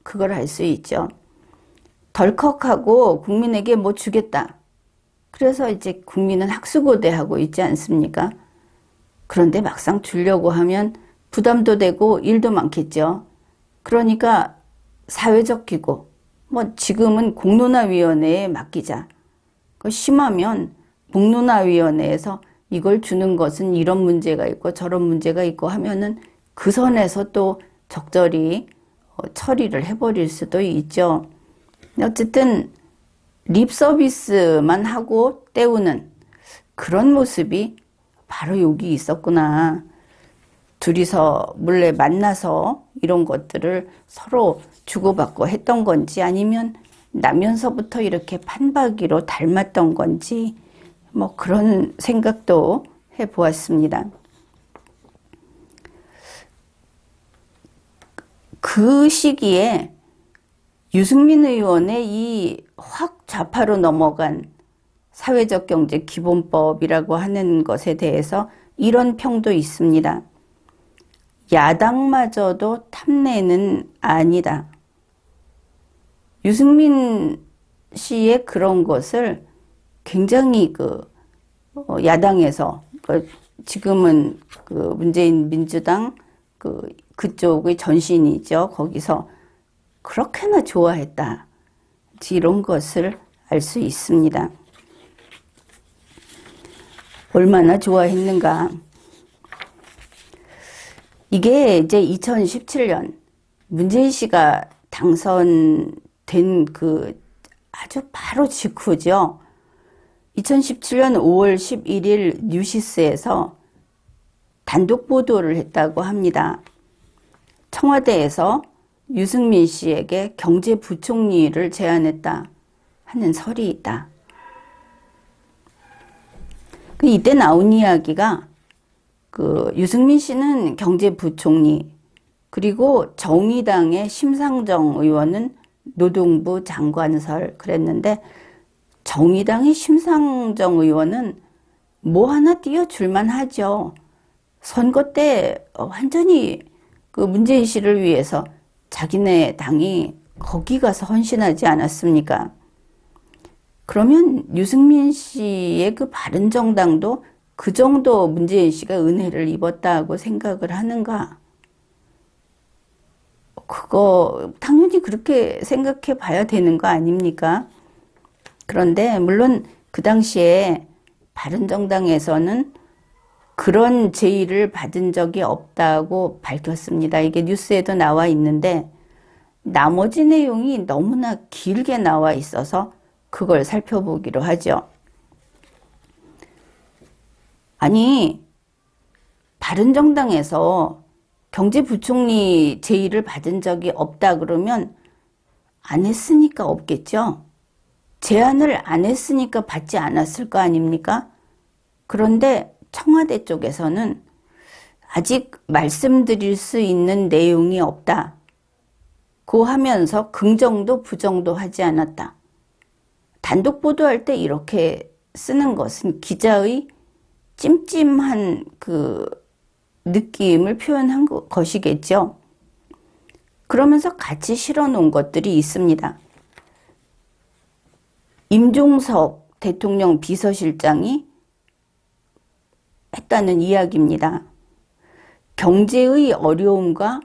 그걸 알 수 있죠. 덜컥하고 국민에게 뭐 주겠다. 그래서 이제 국민은 학수고대하고 있지 않습니까? 그런데 막상 주려고 하면 부담도 되고 일도 많겠죠. 그러니까 사회적 기구, 뭐 지금은 공론화위원회에 맡기자. 심하면 공론화위원회에서 이걸 주는 것은 이런 문제가 있고 저런 문제가 있고 하면은 그 선에서 또 적절히 처리를 해버릴 수도 있죠. 어쨌든 립 서비스만 하고 때우는 그런 모습이 바로 여기 있었구나. 둘이서 몰래 만나서 이런 것들을 서로 주고받고 했던 건지 아니면 나면서부터 이렇게 판박이로 닮았던 건지 뭐 그런 생각도 해보았습니다. 그 시기에 유승민 의원의 이 확 좌파로 넘어간 사회적 경제 기본법이라고 하는 것에 대해서 이런 평도 있습니다. 야당마저도 탐내는 아니다. 유승민 씨의 그런 것을 굉장히 야당에서 지금은 문재인 민주당 그쪽의 전신이죠. 거기서 그렇게나 좋아했다. 이런 것을 알 수 있습니다. 얼마나 좋아했는가. 이게 이제 2017년 문재인 씨가 당선된 아주 바로 직후죠. 2017년 5월 11일 뉴시스에서 단독 보도를 했다고 합니다. 청와대에서 유승민 씨에게 경제부총리를 제안했다 하는 설이 있다. 이때 나온 이야기가 유승민 씨는 경제부총리, 그리고 정의당의 심상정 의원은 노동부 장관설 그랬는데, 정의당의 심상정 의원은 뭐 하나 띄워줄만 하죠. 선거 때 완전히 문재인 씨를 위해서 자기네 당이 거기 가서 헌신하지 않았습니까? 그러면 유승민 씨의 바른정당도 그 정도 문재인 씨가 은혜를 입었다고 생각을 하는가? 그거 당연히 그렇게 생각해 봐야 되는 거 아닙니까? 그런데 물론 그 당시에 바른정당에서는 그런 제의를 받은 적이 없다고 밝혔습니다. 이게 뉴스에도 나와 있는데 나머지 내용이 너무나 길게 나와 있어서 그걸 살펴보기로 하죠. 아니, 바른정당에서 경제부총리 제의를 받은 적이 없다 그러면 안 했으니까 없겠죠. 제안을 안 했으니까 받지 않았을 거 아닙니까? 그런데 청와대 쪽에서는 아직 말씀드릴 수 있는 내용이 없다 고 하면서 긍정도 부정도 하지 않았다. 단독 보도할 때 이렇게 쓰는 것은 기자의 찜찜한 느낌을 표현한 것이겠죠. 그러면서 같이 실어놓은 것들이 있습니다. 임종석 대통령 비서실장이 했다는 이야기입니다. 경제의 어려움과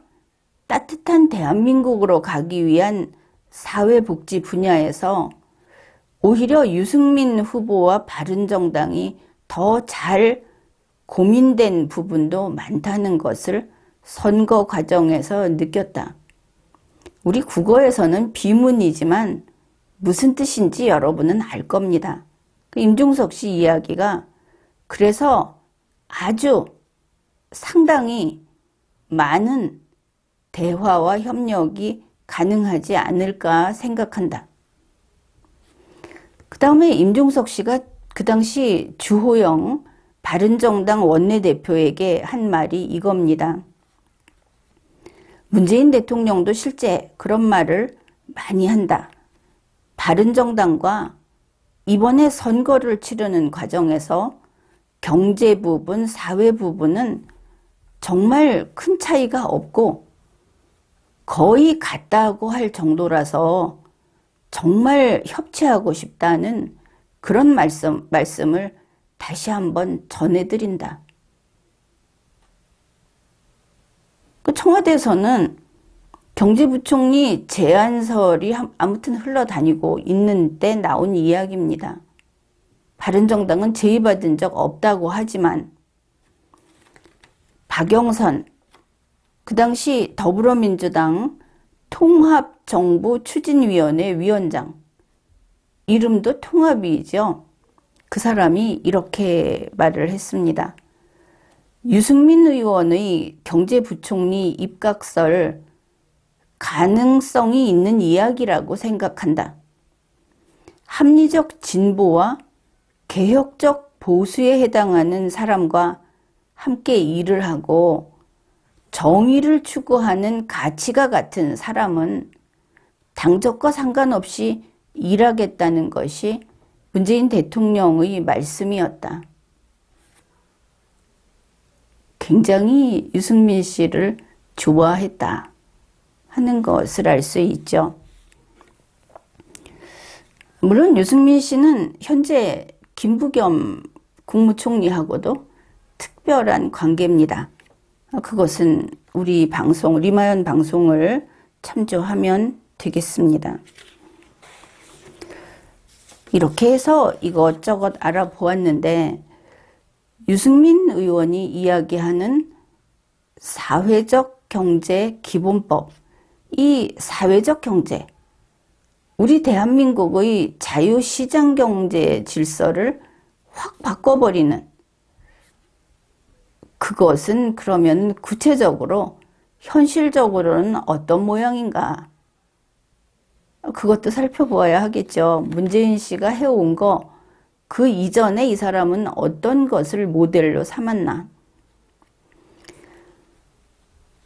따뜻한 대한민국으로 가기 위한 사회복지 분야에서 오히려 유승민 후보와 바른정당이 더 잘 고민된 부분도 많다는 것을 선거 과정에서 느꼈다. 우리 국어에서는 비문이지만 무슨 뜻인지 여러분은 알 겁니다. 임종석 씨 이야기가 그래서 아주 상당히 많은 대화와 협력이 가능하지 않을까 생각한다. 그 다음에 임종석 씨가 그 당시 주호영 바른정당 원내대표에게 한 말이 이겁니다. 문재인 대통령도 실제 그런 말을 많이 한다. 바른정당과 이번에 선거를 치르는 과정에서 경제 부분, 사회 부분은 정말 큰 차이가 없고 거의 같다고 할 정도라서 정말 협치하고 싶다는 그런 말씀을 다시 한번 전해드린다. 청와대에서는 경제부총리 제안설이 아무튼 흘러다니고 있는 때 나온 이야기입니다. 바른정당은 제의받은 적 없다고 하지만 박영선, 그 당시 더불어민주당 통합정부추진위원회 위원장, 이름도 통합이죠. 그 사람이 이렇게 말을 했습니다. 유승민 의원의 경제부총리 입각설 가능성이 있는 이야기라고 생각한다. 합리적 진보와 개혁적 보수에 해당하는 사람과 함께 일을 하고 정의를 추구하는 가치가 같은 사람은 당적과 상관없이 일하겠다는 것이 문재인 대통령의 말씀이었다. 굉장히 유승민 씨를 좋아했다 하는 것을 알 수 있죠. 물론 유승민 씨는 현재 김부겸 국무총리하고도 특별한 관계입니다. 그것은 우리 방송, 리마연 방송을 참조하면 되겠습니다. 이렇게 해서 이것저것 알아보았는데 유승민 의원이 이야기하는 사회적 경제 기본법, 이 사회적 경제, 우리 대한민국의 자유시장 경제 질서를 확 바꿔버리는, 그것은 그러면 구체적으로 현실적으로는 어떤 모양인가? 그것도 살펴보아야 하겠죠. 문재인 씨가 해온 거 그 이전에 이 사람은 어떤 것을 모델로 삼았나?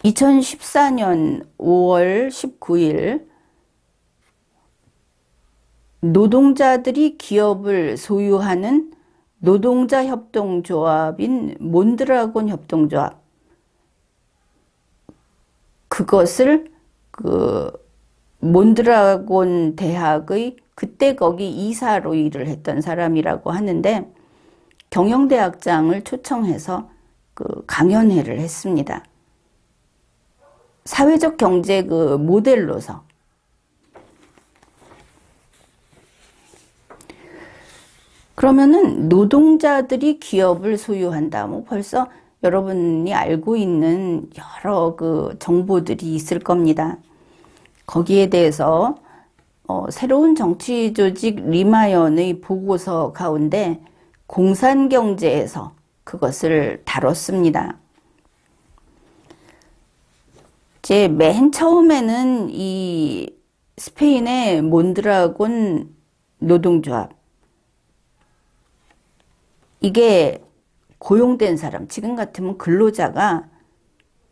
2014년 5월 19일 노동자들이 기업을 소유하는 노동자 협동조합인 몬드라곤 협동조합, 그것을 몬드라곤 대학의 그때 거기 이사로 일을 했던 사람이라고 하는데, 경영대학장을 초청해서 강연회를 했습니다. 사회적 경제 모델로서. 그러면은 노동자들이 기업을 소유한다. 뭐 벌써 여러분이 알고 있는 여러 정보들이 있을 겁니다. 거기에 대해서 새로운 정치 조직 리마연의 보고서 가운데 공산경제에서 그것을 다뤘습니다. 이제 맨 처음에는 이 스페인의 몬드라곤 노동조합, 이게 고용된 사람, 지금 같으면 근로자가,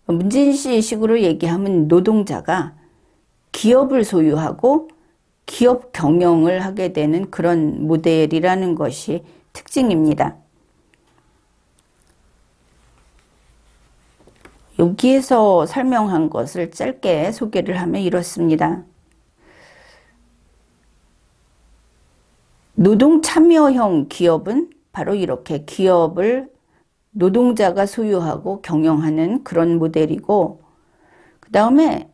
문재인 씨 식으로 얘기하면 노동자가 기업을 소유하고 기업 경영을 하게 되는 그런 모델이라는 것이 특징입니다. 여기에서 설명한 것을 짧게 소개를 하면 이렇습니다. 노동 참여형 기업은 바로 이렇게 기업을 노동자가 소유하고 경영하는 그런 모델이고, 그 다음에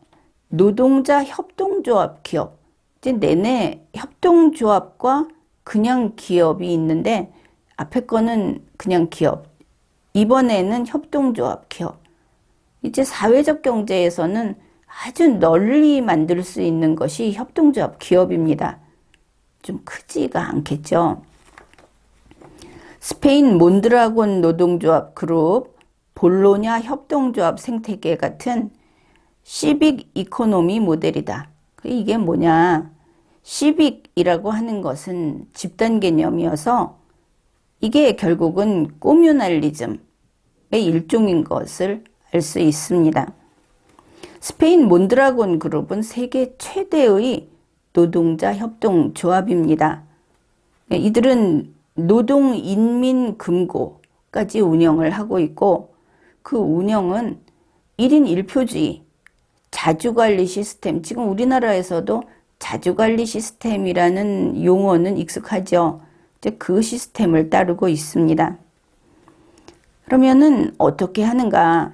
노동자 협동조합 기업, 이제 내내 협동조합과 그냥 기업이 있는데, 앞에 거는 그냥 기업, 이번에는 협동조합 기업. 이제 사회적 경제에서는 아주 널리 만들 수 있는 것이 협동조합 기업입니다. 좀 크지가 않겠죠. 스페인 몬드라곤 노동조합 그룹, 볼로냐 협동조합 생태계 같은 시빅 이코노미 모델이다. 이게 뭐냐? 시빅이라고 하는 것은 집단 개념이어서 이게 결국은 꼬뮤널리즘의 일종인 것을 알 수 있습니다. 스페인 몬드라곤 그룹은 세계 최대의 노동자 협동조합입니다. 이들은 노동인민금고까지 운영을 하고 있고, 그 운영은 1인 1표주의, 자주관리 시스템, 지금 우리나라에서도 자주관리 시스템이라는 용어는 익숙하죠. 이제 그 시스템을 따르고 있습니다. 그러면은 어떻게 하는가?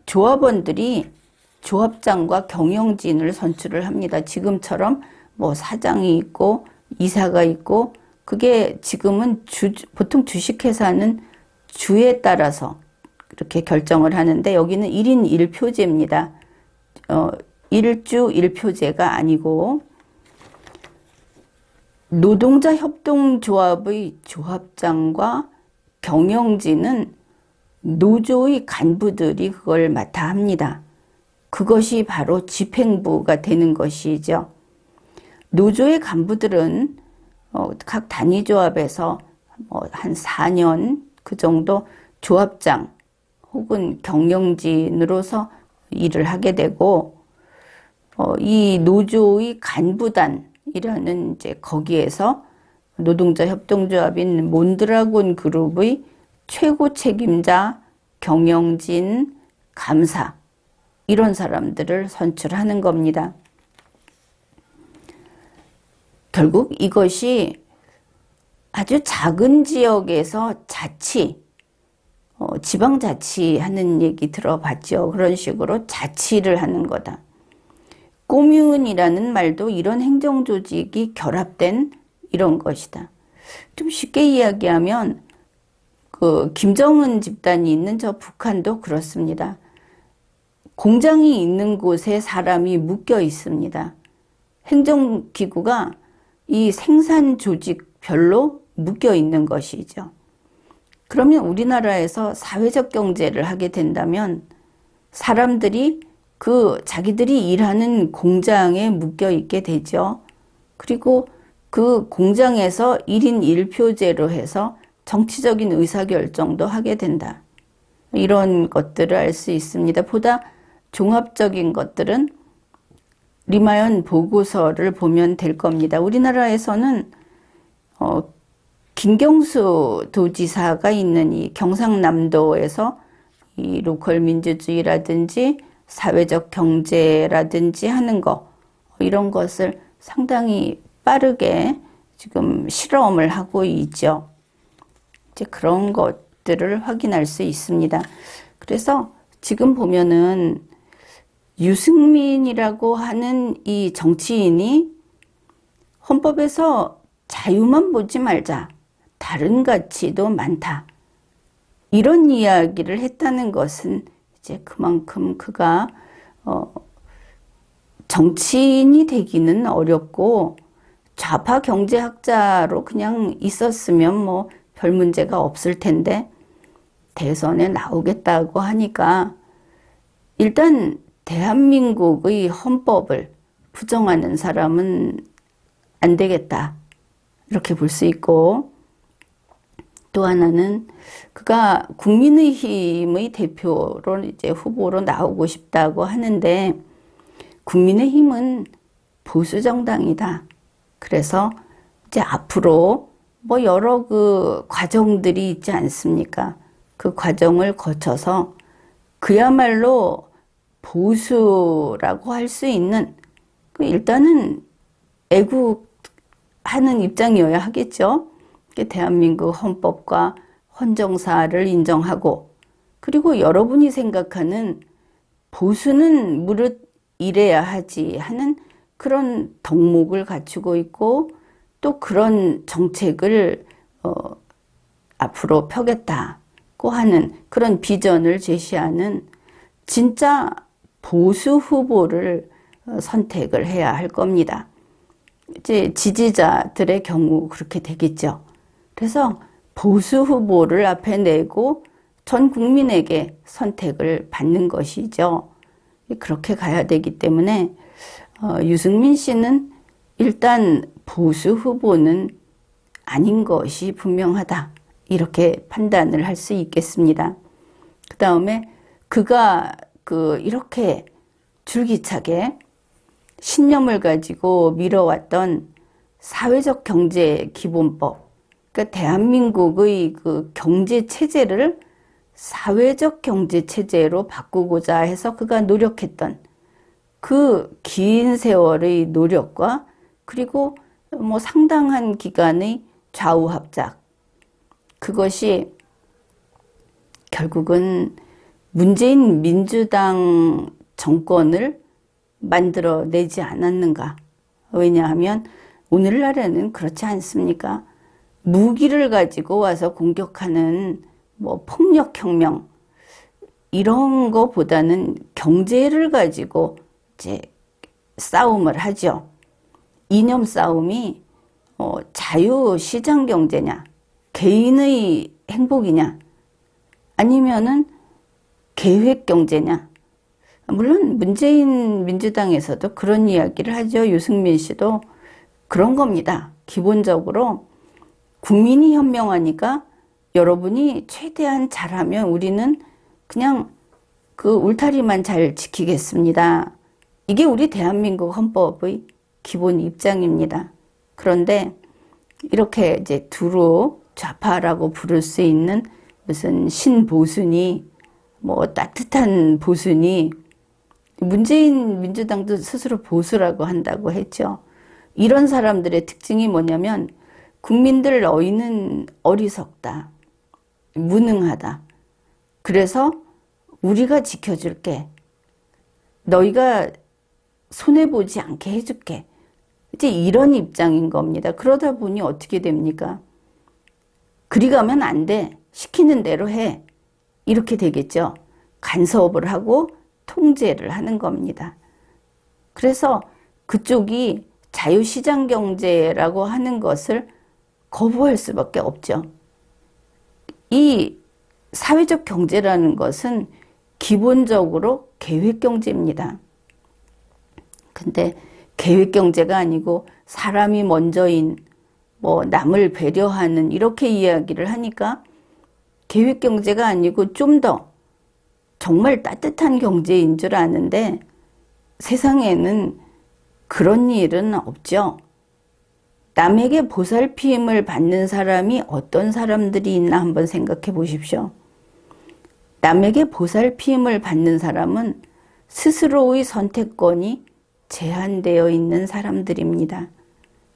조합원들이 조합장과 경영진을 선출을 합니다. 지금처럼 뭐 사장이 있고 이사가 있고, 그게 지금은 보통 주식회사는 주에 따라서 이렇게 결정을 하는데, 여기는 1인 1표제입니다. 1주 1표제가 아니고, 노동자 협동조합의 조합장과 경영진은 노조의 간부들이 그걸 맡아 합니다. 그것이 바로 집행부가 되는 것이죠. 노조의 간부들은 각 단위조합에서 한 4년 그 정도 조합장 혹은 경영진으로서 일을 하게 되고, 이 노조의 간부단이라는 이제 거기에서 노동자 협동조합인 몬드라곤 그룹의 최고 책임자, 경영진, 감사, 이런 사람들을 선출하는 겁니다. 결국 이것이 아주 작은 지역에서 자치, 지방자치 하는 얘기 들어봤죠. 그런 식으로 자치를 하는 거다. 꼬뮌이라는 말도 이런 행정조직이 결합된 이런 것이다. 좀 쉽게 이야기하면 김정은 집단이 있는 저 북한도 그렇습니다. 공장이 있는 곳에 사람이 묶여 있습니다. 행정기구가 이 생산 조직별로 묶여 있는 것이죠. 그러면 우리나라에서 사회적 경제를 하게 된다면 사람들이 자기들이 일하는 공장에 묶여 있게 되죠. 그리고 그 공장에서 1인 1표제로 해서 정치적인 의사결정도 하게 된다. 이런 것들을 알 수 있습니다. 보다 종합적인 것들은 리마연 보고서를 보면 될 겁니다. 우리나라에서는 김경수 도지사가 있는 이 경상남도에서 이 로컬 민주주의라든지 사회적 경제라든지 하는 거, 이런 것을 상당히 빠르게 지금 실험을 하고 있죠. 이제 그런 것들을 확인할 수 있습니다. 그래서 지금 보면은 유승민이라고 하는 이 정치인이 헌법에서 자유만 보지 말자, 다른 가치도 많다, 이런 이야기를 했다는 것은 이제 그만큼 그가 정치인이 되기는 어렵고 좌파 경제학자로 그냥 있었으면 뭐 별 문제가 없을 텐데, 대선에 나오겠다고 하니까 일단 대한민국의 헌법을 부정하는 사람은 안 되겠다, 이렇게 볼 수 있고, 또 하나는 그가 국민의힘의 대표로 이제 후보로 나오고 싶다고 하는데, 국민의힘은 보수 정당이다. 그래서 이제 앞으로 뭐 여러 그 과정들이 있지 않습니까? 그 과정을 거쳐서 그야말로 보수라고 할 수 있는, 일단은 애국하는 입장이어야 하겠죠. 대한민국 헌법과 헌정사를 인정하고, 그리고 여러분이 생각하는 보수는 무릇 이래야 하지 하는 그런 덕목을 갖추고 있고, 또 그런 정책을 앞으로 펴겠다고 하는 그런 비전을 제시하는 진짜 보수 후보를 선택을 해야 할 겁니다. 이제 지지자들의 경우 그렇게 되겠죠. 그래서 보수 후보를 앞에 내고 전 국민에게 선택을 받는 것이죠. 그렇게 가야 되기 때문에 유승민 씨는 일단 보수 후보는 아닌 것이 분명하다, 이렇게 판단을 할 수 있겠습니다. 그 다음에 그가 이렇게 줄기차게 신념을 가지고 밀어왔던 사회적 경제 기본법, 그러니까 대한민국의 그 경제 체제를 사회적 경제 체제로 바꾸고자 해서 그가 노력했던 그 긴 세월의 노력과, 그리고 뭐 상당한 기간의 좌우합작, 그것이 결국은 문재인 민주당 정권을 만들어내지 않았는가. 왜냐하면 오늘날에는 그렇지 않습니까? 무기를 가지고 와서 공격하는 뭐 폭력혁명, 이런 거보다는 경제를 가지고 이제 싸움을 하죠. 이념 싸움이 자유시장 경제냐, 개인의 행복이냐, 아니면은 계획 경제냐. 물론 문재인 민주당에서도 그런 이야기를 하죠. 유승민 씨도 그런 겁니다. 기본적으로 국민이 현명하니까 여러분이 최대한 잘하면 우리는 그냥 그 울타리만 잘 지키겠습니다. 이게 우리 대한민국 헌법의 기본 입장입니다. 그런데 이렇게 이제 두루 좌파라고 부를 수 있는 무슨 신보수니 뭐 따뜻한 보수니, 문재인 민주당도 스스로 보수라고 한다고 했죠. 이런 사람들의 특징이 뭐냐면 국민들 너희는 어리석다, 무능하다, 그래서 우리가 지켜줄게, 너희가 손해보지 않게 해줄게, 이제 이런 입장인 겁니다. 그러다 보니 어떻게 됩니까? 그리 가면 안 돼, 시키는 대로 해, 이렇게 되겠죠. 간섭을 하고 통제를 하는 겁니다. 그래서 그쪽이 자유시장 경제라고 하는 것을 거부할 수밖에 없죠. 이 사회적 경제라는 것은 기본적으로 계획 경제입니다. 근데 계획경제가 아니고 사람이 먼저인 뭐 남을 배려하는 이렇게 이야기를 하니까 계획경제가 아니고 좀 더 정말 따뜻한 경제인 줄 아는데 세상에는 그런 일은 없죠. 남에게 보살핌을 받는 사람이 어떤 사람들이 있나 한번 생각해 보십시오. 남에게 보살핌을 받는 사람은 스스로의 선택권이 제한되어 있는 사람들입니다.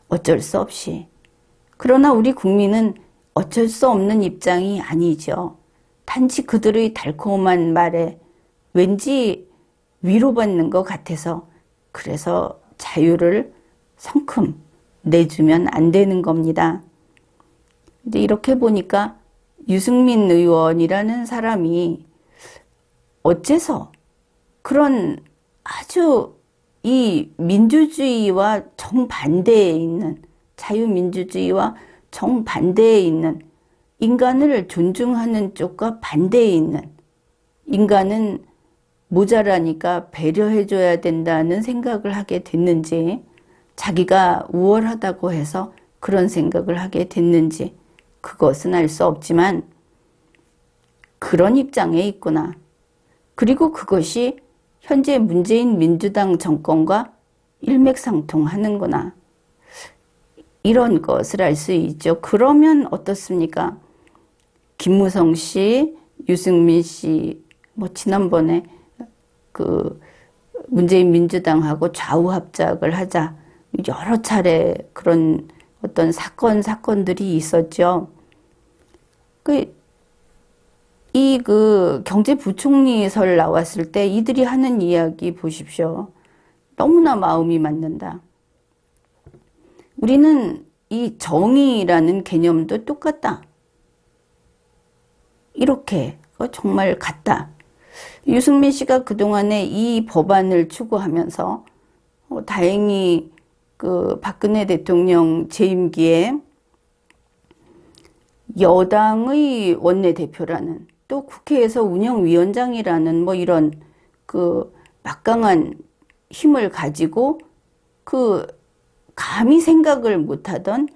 어쩔 수 없이. 그러나 우리 국민은 어쩔 수 없는 입장이 아니죠. 단지 그들의 달콤한 말에 왠지 위로받는 것 같아서 그래서 자유를 성큼 내주면 안 되는 겁니다. 이제 이렇게 보니까 유승민 의원이라는 사람이 어째서 그런 아주 이 민주주의와 정반대에 있는 자유민주주의와 정반대에 있는 인간을 존중하는 쪽과 반대에 있는 인간은 모자라니까 배려해줘야 된다는 생각을 하게 됐는지 자기가 우월하다고 해서 그런 생각을 하게 됐는지 그것은 알 수 없지만 그런 입장에 있구나. 그리고 그것이 현재 문재인 민주당 정권과 일맥상통하는구나. 이런 것을 알 수 있죠. 그러면 어떻습니까? 김무성 씨, 유승민 씨, 뭐 지난번에 그 문재인 민주당하고 좌우 합작을 하자 여러 차례 그런 어떤 사건들이 있었죠. 그 경제부총리설 나왔을 때 이들이 하는 이야기 보십시오. 너무나 마음이 맞는다. 우리는 이 정의라는 개념도 똑같다. 이렇게 정말 같다. 유승민 씨가 그동안에 이 법안을 추구하면서 다행히 그 박근혜 대통령 재임기에 여당의 원내대표라는 또 국회에서 운영위원장이라는 뭐 이런 그 막강한 힘을 가지고 그 감히 생각을 못하던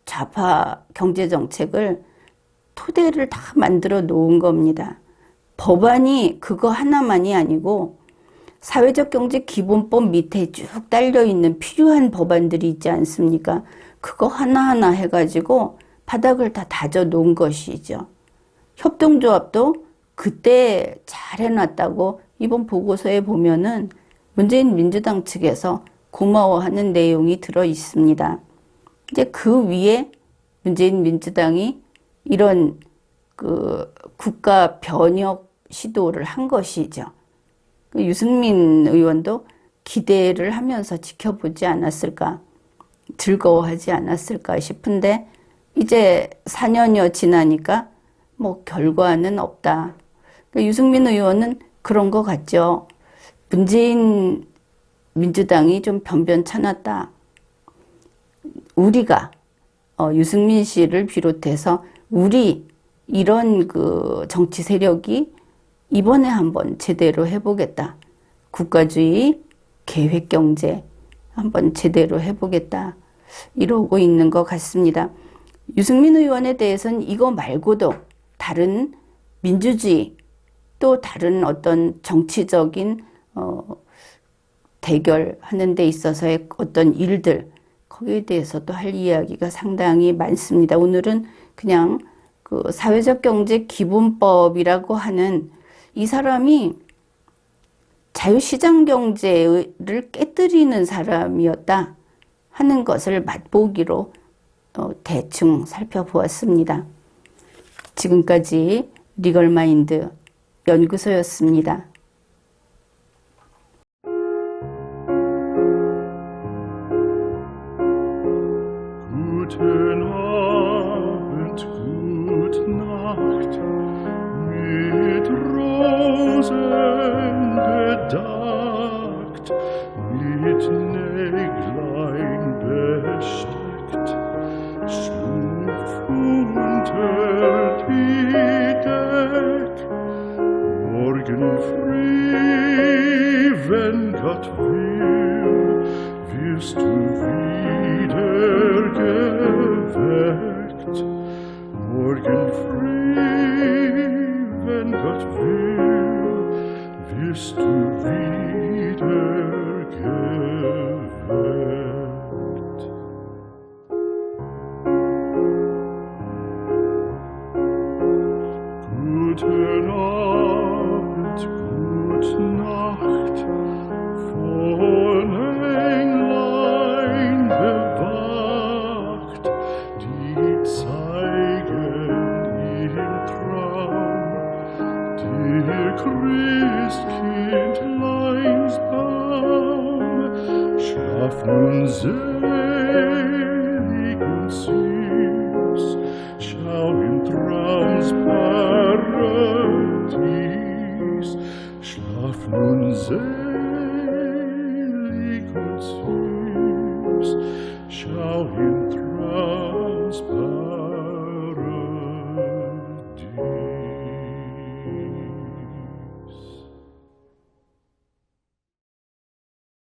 좌파 경제정책을 토대를 다 만들어 놓은 겁니다. 법안이 그거 하나만이 아니고 사회적 경제 기본법 밑에 쭉 딸려있는 필요한 법안들이 있지 않습니까? 그거 하나하나 해가지고 바닥을 다 다져 놓은 것이죠. 협동조합도 그때 잘 해놨다고 이번 보고서에 보면은 문재인 민주당 측에서 고마워하는 내용이 들어 있습니다. 이제 그 위에 문재인 민주당이 이런 그 국가 변혁 시도를 한 것이죠. 유승민 의원도 기대를 하면서 지켜보지 않았을까, 즐거워하지 않았을까 싶은데 이제 4년여 지나니까 뭐 결과는 없다. 유승민 의원은 그런 것 같죠. 문재인 민주당이 좀 변변찮았다. 우리가 유승민 씨를 비롯해서 우리 이런 그 정치 세력이 이번에 한번 제대로 해보겠다. 국가주의, 계획경제 한번 제대로 해보겠다. 이러고 있는 것 같습니다. 유승민 의원에 대해서는 이거 말고도 다른 민주주의 또 다른 어떤 정치적인 대결하는 데 있어서의 어떤 일들 거기에 대해서도 할 이야기가 상당히 많습니다. 오늘은 그냥 그 사회적 경제 기본법이라고 하는 이 사람이 자유시장 경제를 깨뜨리는 사람이었다 하는 것을 맛보기로 대충 살펴보았습니다. 지금까지 리걸마인드 연구소였습니다. Guten Abend, gute Nacht, mit Rosen bedeckt, mit Näglein besteckt, schlupf unter die Deck. Morgen früh, wenn Gott will, wir wirst du wieder geweckt. Morgen früh, wenn Gott will, wirst du wieder geweckt. Guten Abend, gute Nacht, von Englein bewacht, die zeigen im Traum dir Christkindleins Baum. Schlaf nun selig und süß,